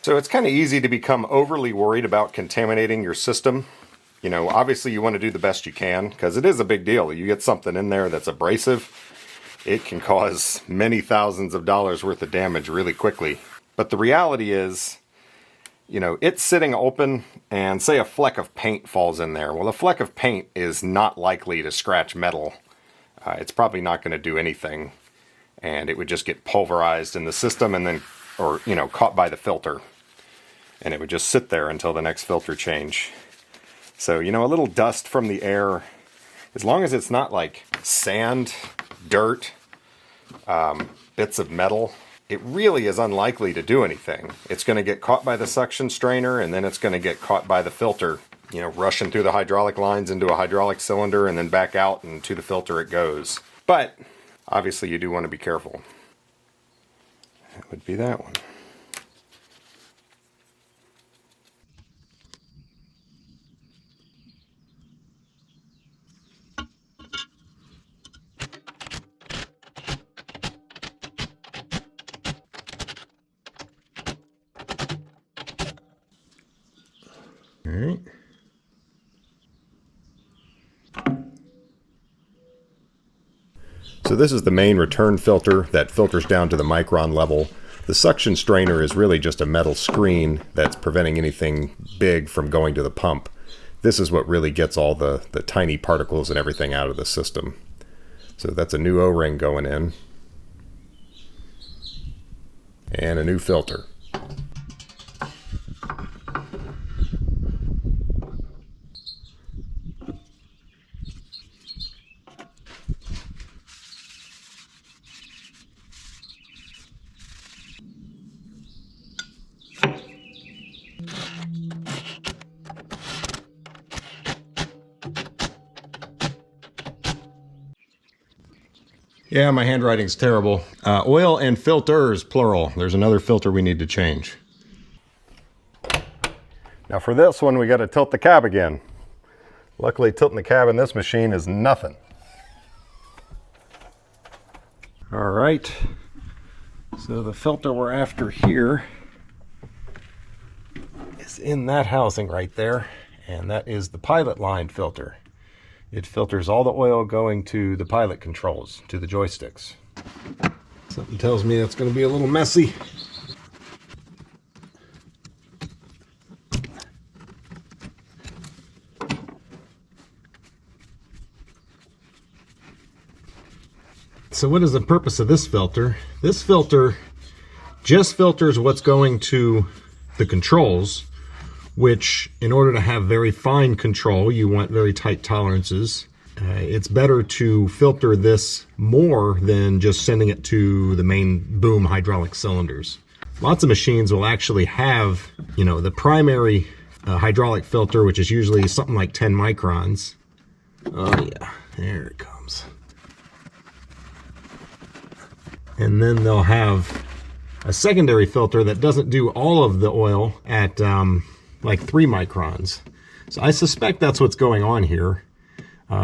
So it's kind of easy to become overly worried about contaminating your system. You know, obviously you want to do the best you can, because it is a big deal. You get something in there that's abrasive, it can cause many thousands of dollars worth of damage really quickly. But the reality is, you know, it's sitting open and say a fleck of paint falls in there. Well, a fleck of paint is not likely to scratch metal. It's probably not going to do anything, and it would just get pulverized in the system and then, or, you know, caught by the filter. And it would just sit there until the next filter change. So, you know, a little dust from the air, as long as it's not like sand, dirt, bits of metal, it really is unlikely to do anything. It's going to get caught by the suction strainer, and then it's going to get caught by the filter, you know, rushing through the hydraulic lines into a hydraulic cylinder and then back out and to the filter it goes. But obviously you do want to be careful. That would be that one. All right. So this is the main return filter that filters down to the micron level. The suction strainer is really just a metal screen that's preventing anything big from going to the pump. This is what really gets all the tiny particles and everything out of the system. So that's a new O-ring going in. And a new filter. Yeah, my handwriting's terrible. Oil and filters, plural. There's another filter we need to change. Now for this one, we got to tilt the cab again. Luckily, tilting the cab in this machine is nothing. All right. So the filter we're after here is in that housing right there, and that is the pilot line filter. It filters all the oil going to the pilot controls, to the joysticks. Something tells me that's going to be a little messy. So what is the purpose of this filter? This filter just filters what's going to the controls, which in order to have very fine control, you want very tight tolerances. It's better to filter this more than just sending it to the main boom hydraulic cylinders. Lots of machines will actually have, you know, the primary hydraulic filter, which is usually something like 10 microns. Oh yeah, there it comes. And then they'll have a secondary filter that doesn't do all of the oil at like 3 microns. So I suspect that's what's going on here,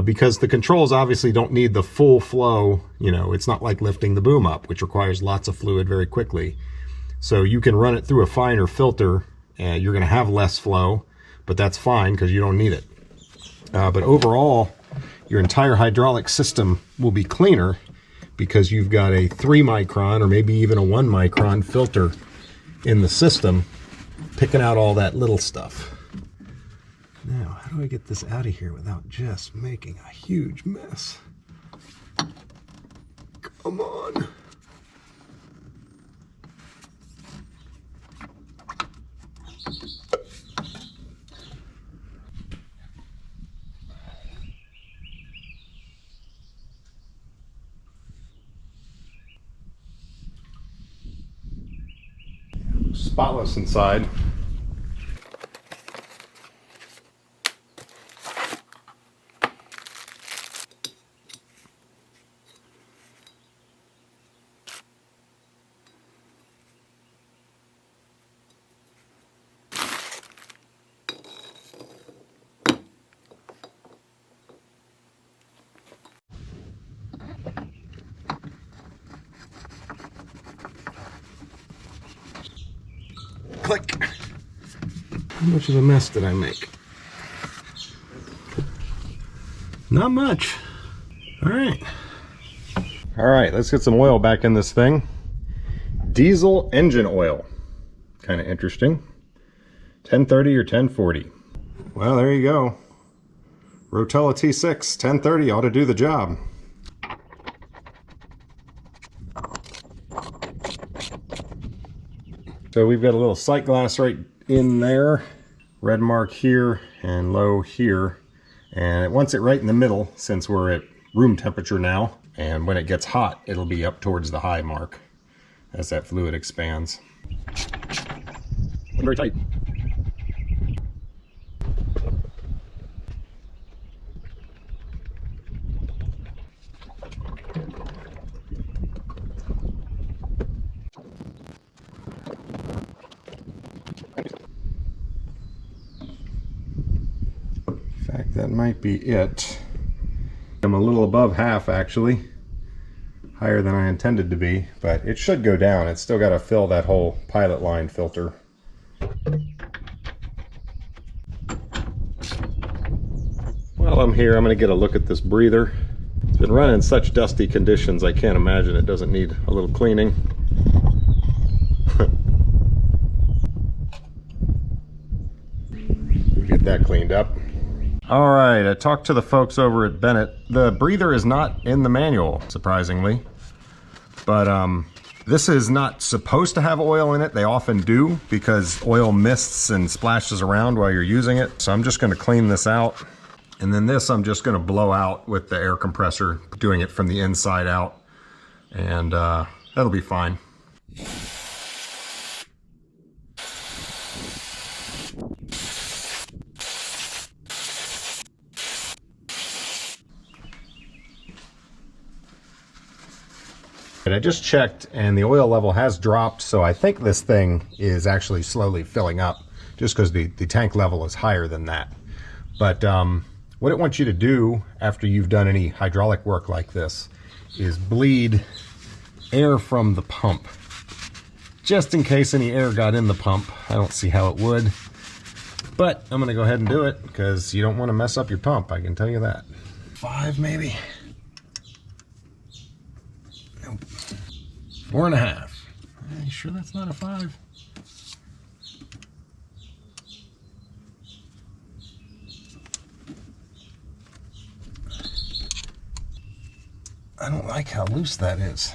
because the controls obviously don't need the full flow. You know, it's not like lifting the boom up, which requires lots of fluid very quickly. So you can run it through a finer filter, and you're going to have less flow, but that's fine because you don't need it. But overall, your entire hydraulic system will be cleaner because you've got a 3 micron or maybe even a 1 micron filter in the system, picking out all that little stuff. Now, how do I get this out of here without just making a huge mess? Come on. Spotless inside. How much of a mess did I make? Not much. All right. All right, let's get some oil back in this thing. Diesel engine oil. Kind of interesting. 1030 or 1040. Well, there you go. Rotella T6 1030 ought to do the job. So we've got a little sight glass right in there. Red mark here and low here. And it wants it right in the middle since we're at room temperature now. And when it gets hot, it'll be up towards the high mark as that fluid expands. Very tight. In fact, that might be it. I'm a little above half actually, higher than I intended to be, but it should go down. It's still got to fill that whole pilot line filter. While I'm here, I'm going to get a look at this breather. It's been running in such dusty conditions, I can't imagine it doesn't need a little cleaning. Get that cleaned up. All right, I talked to the folks over at Bennett. The breather is not in the manual, surprisingly. But this is not supposed to have oil in it. They often do because oil mists and splashes around while you're using it. So I'm just going to clean this out. And then this I'm just going to blow out with the air compressor, doing it from the inside out. And that'll be fine. But I just checked and the oil level has dropped, so I think this thing is actually slowly filling up just because the tank level is higher than that. But what it wants you to do after you've done any hydraulic work like this is bleed air from the pump. Just in case any air got in the pump. I don't see how it would. But I'm going to go ahead and do it because you don't want to mess up your pump, I can tell you that. 5 maybe? Nope. 4.5. Are you sure that's not a 5? I don't like how loose that is.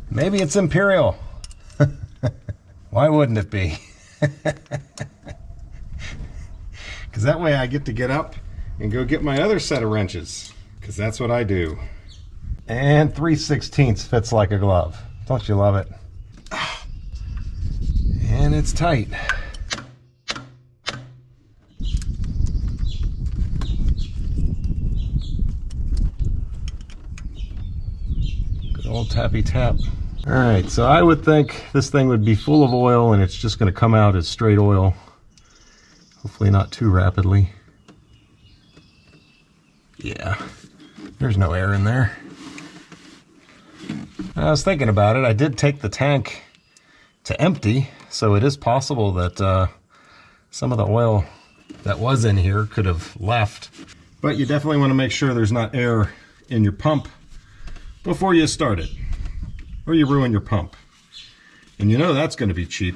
Maybe it's Imperial. Why wouldn't it be? Because that way I get to get up and go get my other set of wrenches. Because that's what I do. And 3/16 fits like a glove. Don't you love it? And it's tight. Good old tappy tap. All right, so I would think this thing would be full of oil and it's just going to come out as straight oil. Hopefully not too rapidly. Yeah, there's no air in there. I was thinking about it. I did take the tank to empty, so it is possible that some of the oil that was in here could have left. But you definitely want to make sure there's not air in your pump before you start it, or you ruin your pump. And you know that's going to be cheap.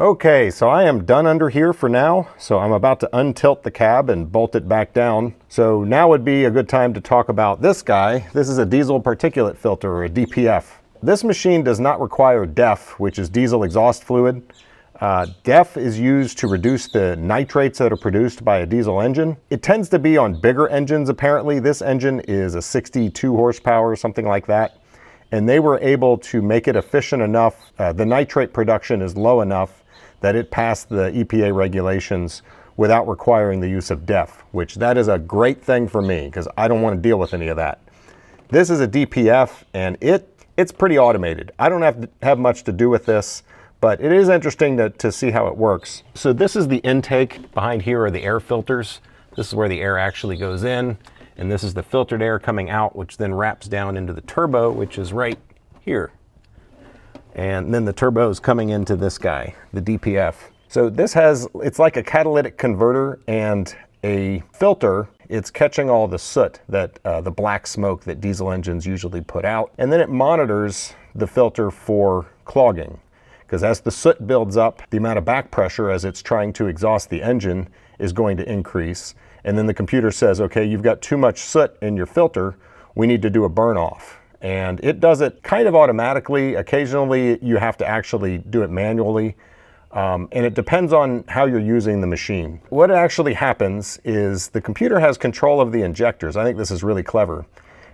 Okay, so I am done under here for now. So I'm about to untilt the cab and bolt it back down. So now would be a good time to talk about this guy. This is a diesel particulate filter, or a DPF. This machine does not require DEF, which is diesel exhaust fluid. DEF is used to reduce the nitrates that are produced by a diesel engine. It tends to be on bigger engines apparently. This engine is a 62 horsepower, something like that. And they were able to make it efficient enough. The nitrate production is low enough that it passed the EPA regulations without requiring the use of DEF, which that is a great thing for me because I don't want to deal with any of that. This is a DPF and it's pretty automated. I don't have much to do with this, but it is interesting to see how it works. So this is the intake. Behind here are the air filters. This is where the air actually goes in, and this is the filtered air coming out, which then wraps down into the turbo, which is right here. And then the turbo is coming into this guy, the DPF. So this it's like a catalytic converter and a filter. It's catching all the soot, that the black smoke that diesel engines usually put out. And then it monitors the filter for clogging. Because as the soot builds up, the amount of back pressure as it's trying to exhaust the engine is going to increase. And then the computer says, okay, you've got too much soot in your filter, we need to do a burn off. And it does it kind of automatically. Occasionally you have to actually do it manually. And it depends on how you're using the machine. What actually happens is the computer has control of the injectors. I think this is really clever.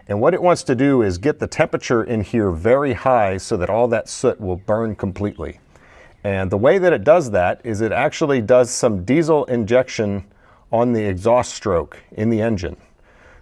And what it wants to do is get the temperature in here very high so that all that soot will burn completely. And the way that it does that is it actually does some diesel injection on the exhaust stroke in the engine.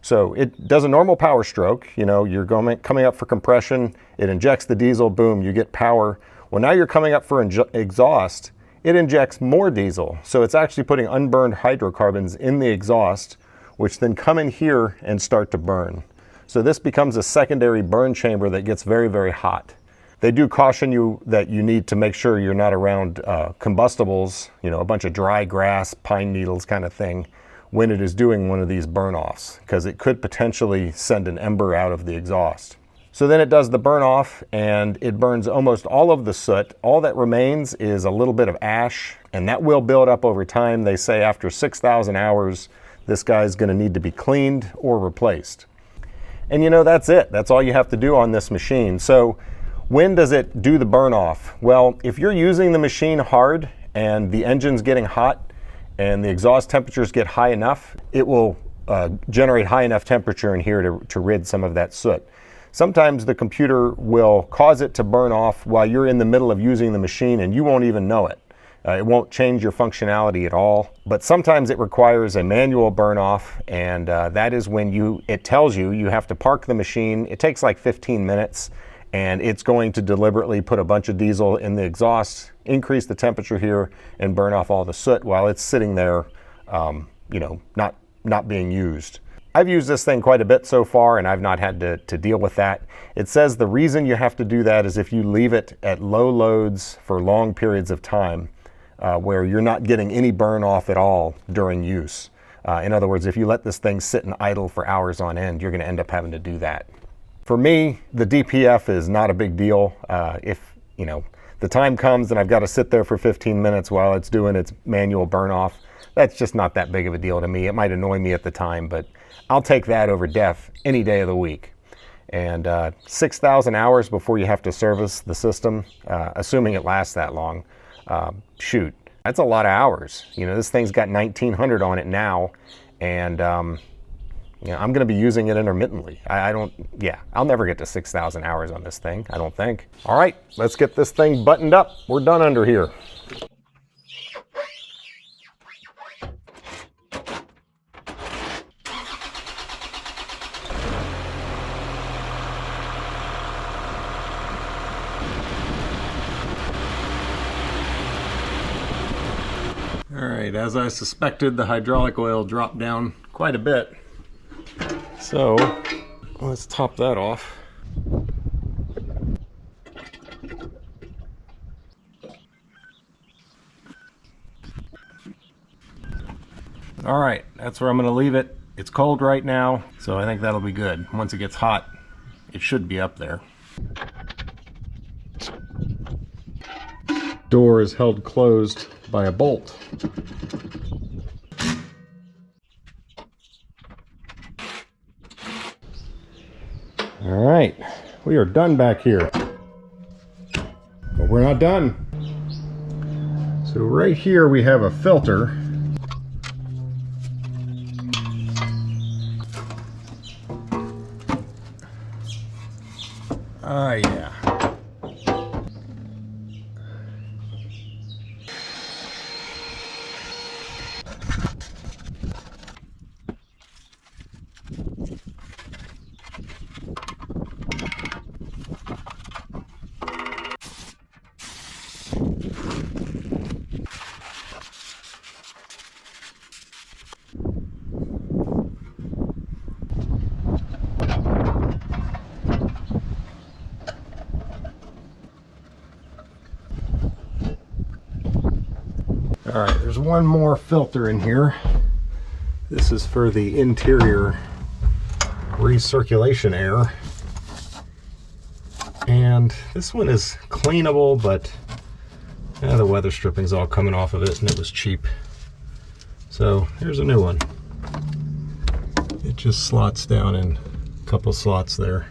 So it does a normal power stroke. You know, you're coming up for compression, it injects the diesel, boom, you get power. Well, now you're coming up for exhaust, it injects more diesel. So it's actually putting unburned hydrocarbons in the exhaust, which then come in here and start to burn. So this becomes a secondary burn chamber that gets very, very hot. They do caution you that you need to make sure you're not around combustibles, you know, a bunch of dry grass, pine needles kind of thing, when it is doing one of these burn-offs, because it could potentially send an ember out of the exhaust. So then it does the burn off and it burns almost all of the soot. All that remains is a little bit of ash, and that will build up over time. They say after 6,000 hours, this guy's gonna need to be cleaned or replaced. And you know, that's it. That's all you have to do on this machine. So when does it do the burn off? Well, if you're using the machine hard and the engine's getting hot and the exhaust temperatures get high enough, it will generate high enough temperature in here to rid some of that soot. Sometimes the computer will cause it to burn off while you're in the middle of using the machine and you won't even know it. It won't change your functionality at all. But sometimes it requires a manual burn off, and that is when it tells you you have to park the machine. It takes like 15 minutes, and it's going to deliberately put a bunch of diesel in the exhaust, increase the temperature here, and burn off all the soot while it's sitting there, you know, not being used. I've used this thing quite a bit so far, and I've not had to deal with that. It says the reason you have to do that is if you leave it at low loads for long periods of time, where you're not getting any burn off at all during use. In other words, if you let this thing sit and idle for hours on end, you're going to end up having to do that. For me, the DPF is not a big deal. If you know the time comes and I've got to sit there for 15 minutes while it's doing its manual burn off, that's just not that big of a deal to me. It might annoy me at the time, but I'll take that over DEF any day of the week. And 6,000 hours before you have to service the system, assuming it lasts that long, shoot, that's a lot of hours. You know, this thing's got 1,900 on it now, and you know, I'm going to be using it intermittently. I'll never get to 6,000 hours on this thing, I don't think. All right, let's get this thing buttoned up. We're done under here. All right, as I suspected, the hydraulic oil dropped down quite a bit. So let's top that off. All right, that's where I'm gonna leave it. It's cold right now, so I think that'll be good. Once it gets hot, it should be up there. Door is held closed by a bolt. All right, we are done back here, but we're not done. So right here we have a filter. Ah, yeah. All right, there's one more filter in here. This is for the interior recirculation air. And this one is cleanable, but the weather stripping's all coming off of it, and it was cheap. So here's a new one. It just slots down in a couple slots there.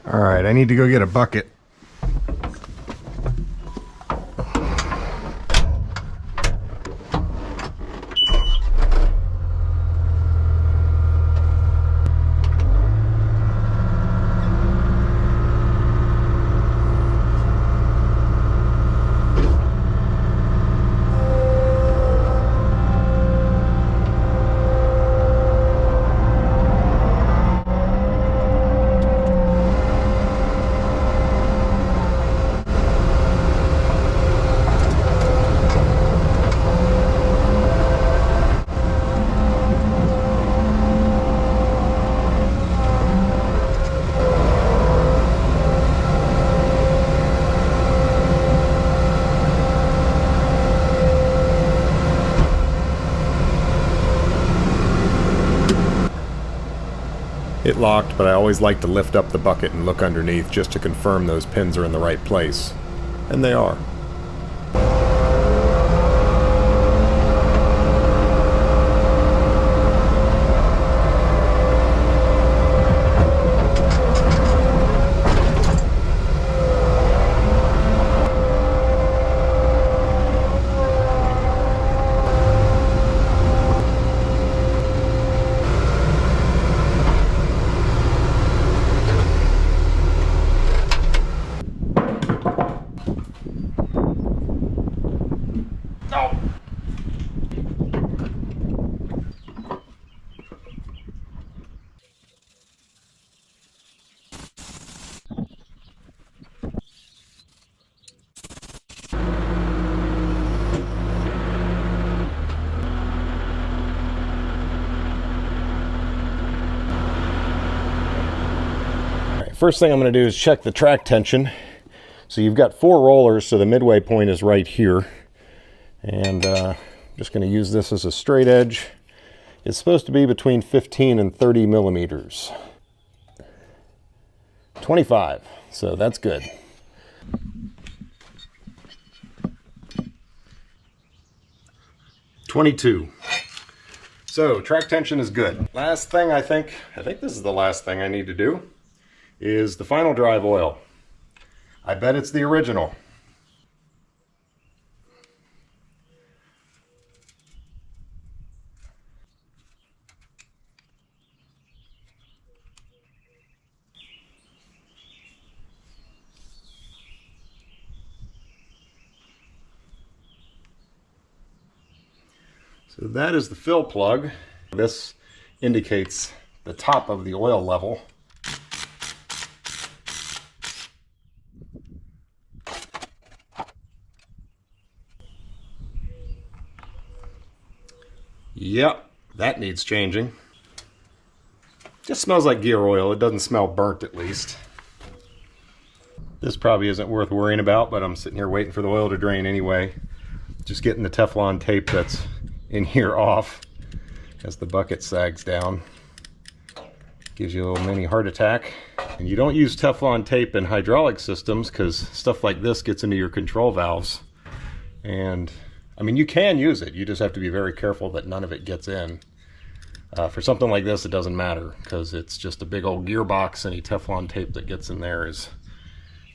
All right, I need to go get a bucket. It locked, but I always like to lift up the bucket and look underneath just to confirm those pins are in the right place. And they are. First thing I'm going to do is check the track tension. So you've got 4 rollers, so the midway point is right here. And I'm just going to use this as a straight edge. It's supposed to be between 15 and 30 millimeters. 25, so that's good. .22. So track tension is good. Last thing I think this is the last thing I need to do, is the final drive oil. I bet it's the original. So that is the fill plug. This indicates the top of the oil level. Yep, that needs changing. Just smells like gear oil. It doesn't smell burnt, at least. This probably isn't worth worrying about, but I'm sitting here waiting for the oil to drain anyway. Just getting the Teflon tape that's in here off as the bucket sags down. Gives you a little mini heart attack. And you don't use Teflon tape in hydraulic systems because stuff like this gets into your control valves. And I mean, you can use it, you just have to be very careful that none of it gets in. For something like this, it doesn't matter because it's just a big old gearbox. Any Teflon tape that gets in there is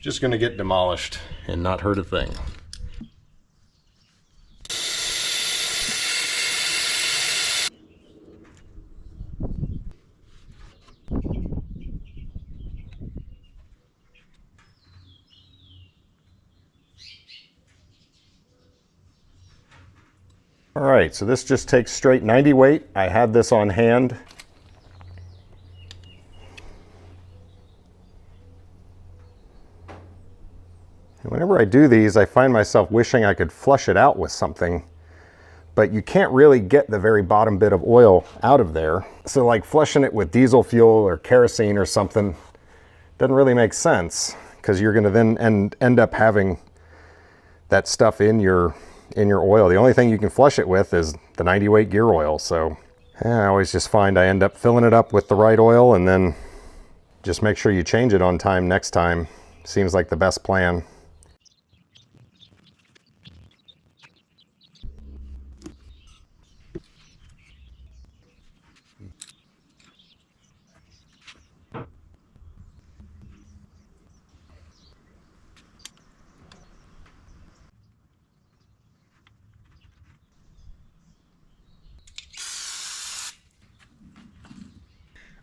just going to get demolished and not hurt a thing. All right, so this just takes straight 90 weight. I had this on hand. And whenever I do these, I find myself wishing I could flush it out with something, but you can't really get the very bottom bit of oil out of there. So like flushing it with diesel fuel or kerosene or something doesn't really make sense because you're going to then end up having that stuff in your oil. The only thing you can flush it with is the 90 weight gear oil. So I always just find I end up filling it up with the right oil, and then just make sure you change it on time next time. Seems like the best plan.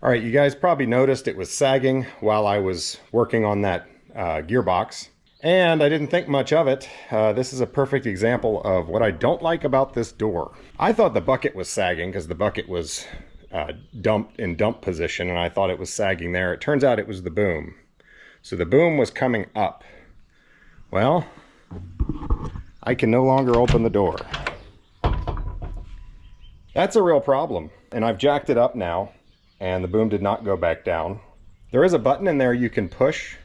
All right, you guys probably noticed it was sagging while I was working on that gearbox, and I didn't think much of it. This is a perfect example of what I don't like about this door. I thought the bucket was sagging because the bucket was dumped in dump position, and I thought it was sagging there. It turns out it was the boom. So the boom was coming up. Well, I can no longer open the door. That's a real problem, and I've jacked it up now, and the boom did not go back down. There is a button in there you can push,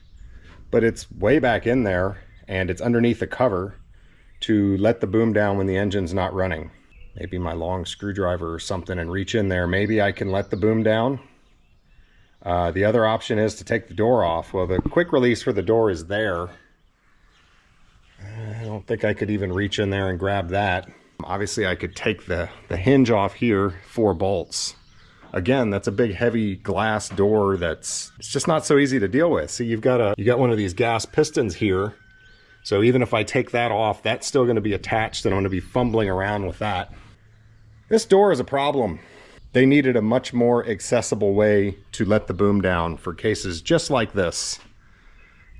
but it's way back in there, and it's underneath the cover to let the boom down when the engine's not running. Maybe my long screwdriver or something and reach in there. Maybe I can let the boom down. The other option is to take the door off. Well, the quick release for the door is there. I don't think I could even reach in there and grab that. Obviously, I could take the hinge off here, 4 bolts. Again, that's a big heavy glass door it's just not so easy to deal with. See, you got one of these gas pistons here. So even if I take that off, that's still going to be attached, and I'm going to be fumbling around with that. This door is a problem. They needed a much more accessible way to let the boom down for cases just like this.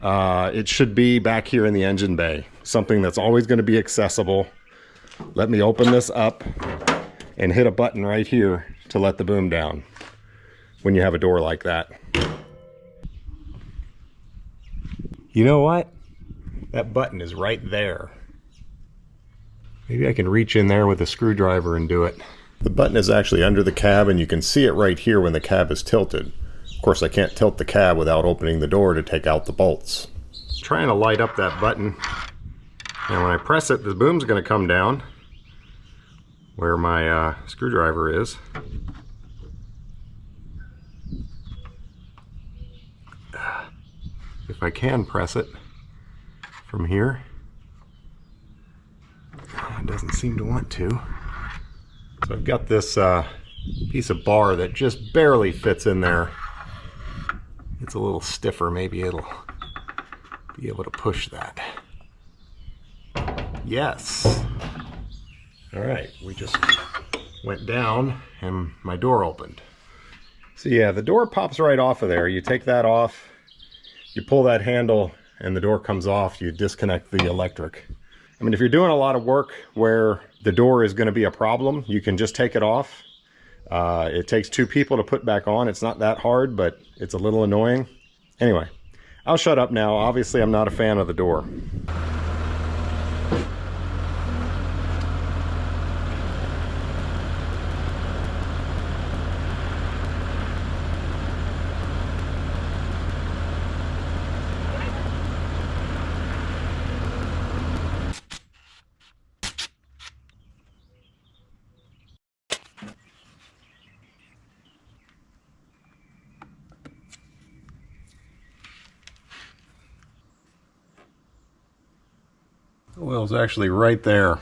It should be back here in the engine bay. Something that's always going to be accessible. Let me open this up and hit a button right here to let the boom down when you have a door like that. You know what? That button is right there. Maybe I can reach in there with a screwdriver and do it. The button is actually under the cab, and you can see it right here when the cab is tilted. Of course, I can't tilt the cab without opening the door to take out the bolts. Trying to light up that button, and when I press it, the boom's going to come down where my screwdriver is. If I can press it from here. It doesn't seem to want to. So I've got this piece of bar that just barely fits in there. It's a little stiffer. Maybe it'll be able to push that. Yes. All right, we just went down and my door opened. So yeah, the door pops right off of there. You take that off, you pull that handle, and the door comes off. You disconnect the electric. I mean, if you're doing a lot of work where the door is going to be a problem, you can just take it off. It takes 2 people to put back on. It's not that hard, but it's a little annoying. Anyway, I'll shut up now. Obviously, I'm not a fan of the door. The oil's actually right there.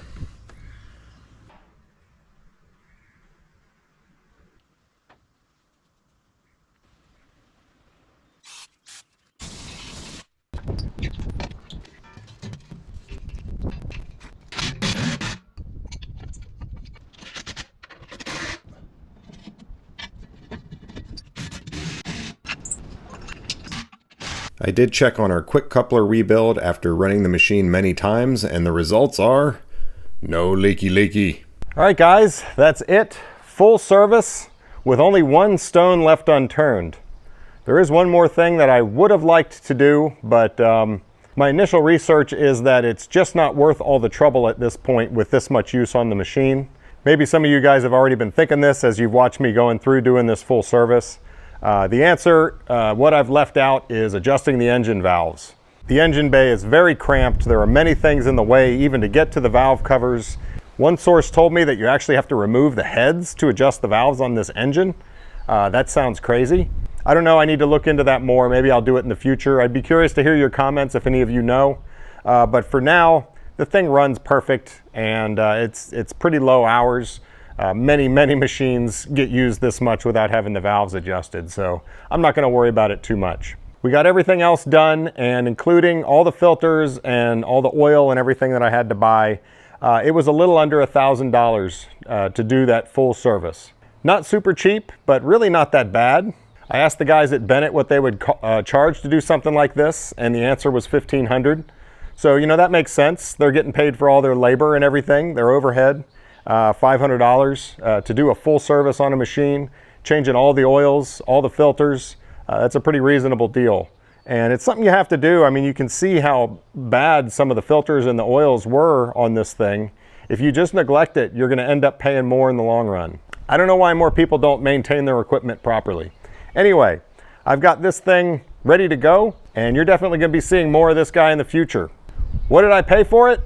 I did check on our quick coupler rebuild after running the machine many times, and the results are no leaky. All right, guys, that's it. Full service with only 1 stone left unturned. There is one more thing that I would have liked to do, but my initial research is that it's just not worth all the trouble at this point with this much use on the machine. Maybe some of you guys have already been thinking this as you've watched me going through doing this full service. The answer, what I've left out is adjusting the engine valves. The engine bay is very cramped. There are many things in the way even to get to the valve covers. One source told me that you actually have to remove the heads to adjust the valves on this engine. That sounds crazy. I don't know, I need to look into that more. Maybe I'll do it in the future. I'd be curious to hear your comments if any of you know. But for now, the thing runs perfect, and it's pretty low hours. Many machines get used this much without having the valves adjusted, so I'm not going to worry about it too much. We got everything else done, and including all the filters and all the oil and everything that I had to buy, it was a little under $1,000 to do that full service. Not super cheap, but really not that bad. I asked the guys at Bennett what they would charge to do something like this, and the answer was $1,500. So, you know, that makes sense. They're getting paid for all their labor and everything, their overhead. $500 to do a full service on a machine, changing all the oils, all the filters. That's a pretty reasonable deal. And it's something you have to do. I mean, you can see how bad some of the filters and the oils were on this thing. If you just neglect it, you're going to end up paying more in the long run. I don't know why more people don't maintain their equipment properly. Anyway, I've got this thing ready to go, and you're definitely going to be seeing more of this guy in the future. What did I pay for it?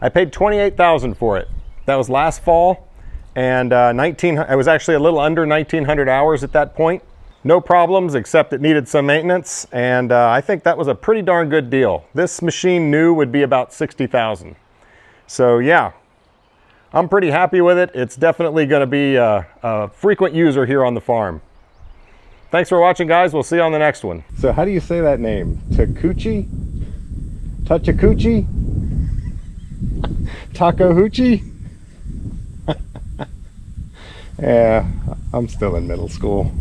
I paid $28,000 for it. That was last fall, and I was actually a little under 1,900 hours at that point. No problems, except it needed some maintenance, and I think that was a pretty darn good deal. This machine new would be about $60,000. So yeah, I'm pretty happy with it. It's definitely going to be a frequent user here on the farm. Thanks for watching, guys. We'll see you on the next one. So how do you say that name? Takeuchi? Takeuchi? Takeuchi? Yeah, I'm still in middle school.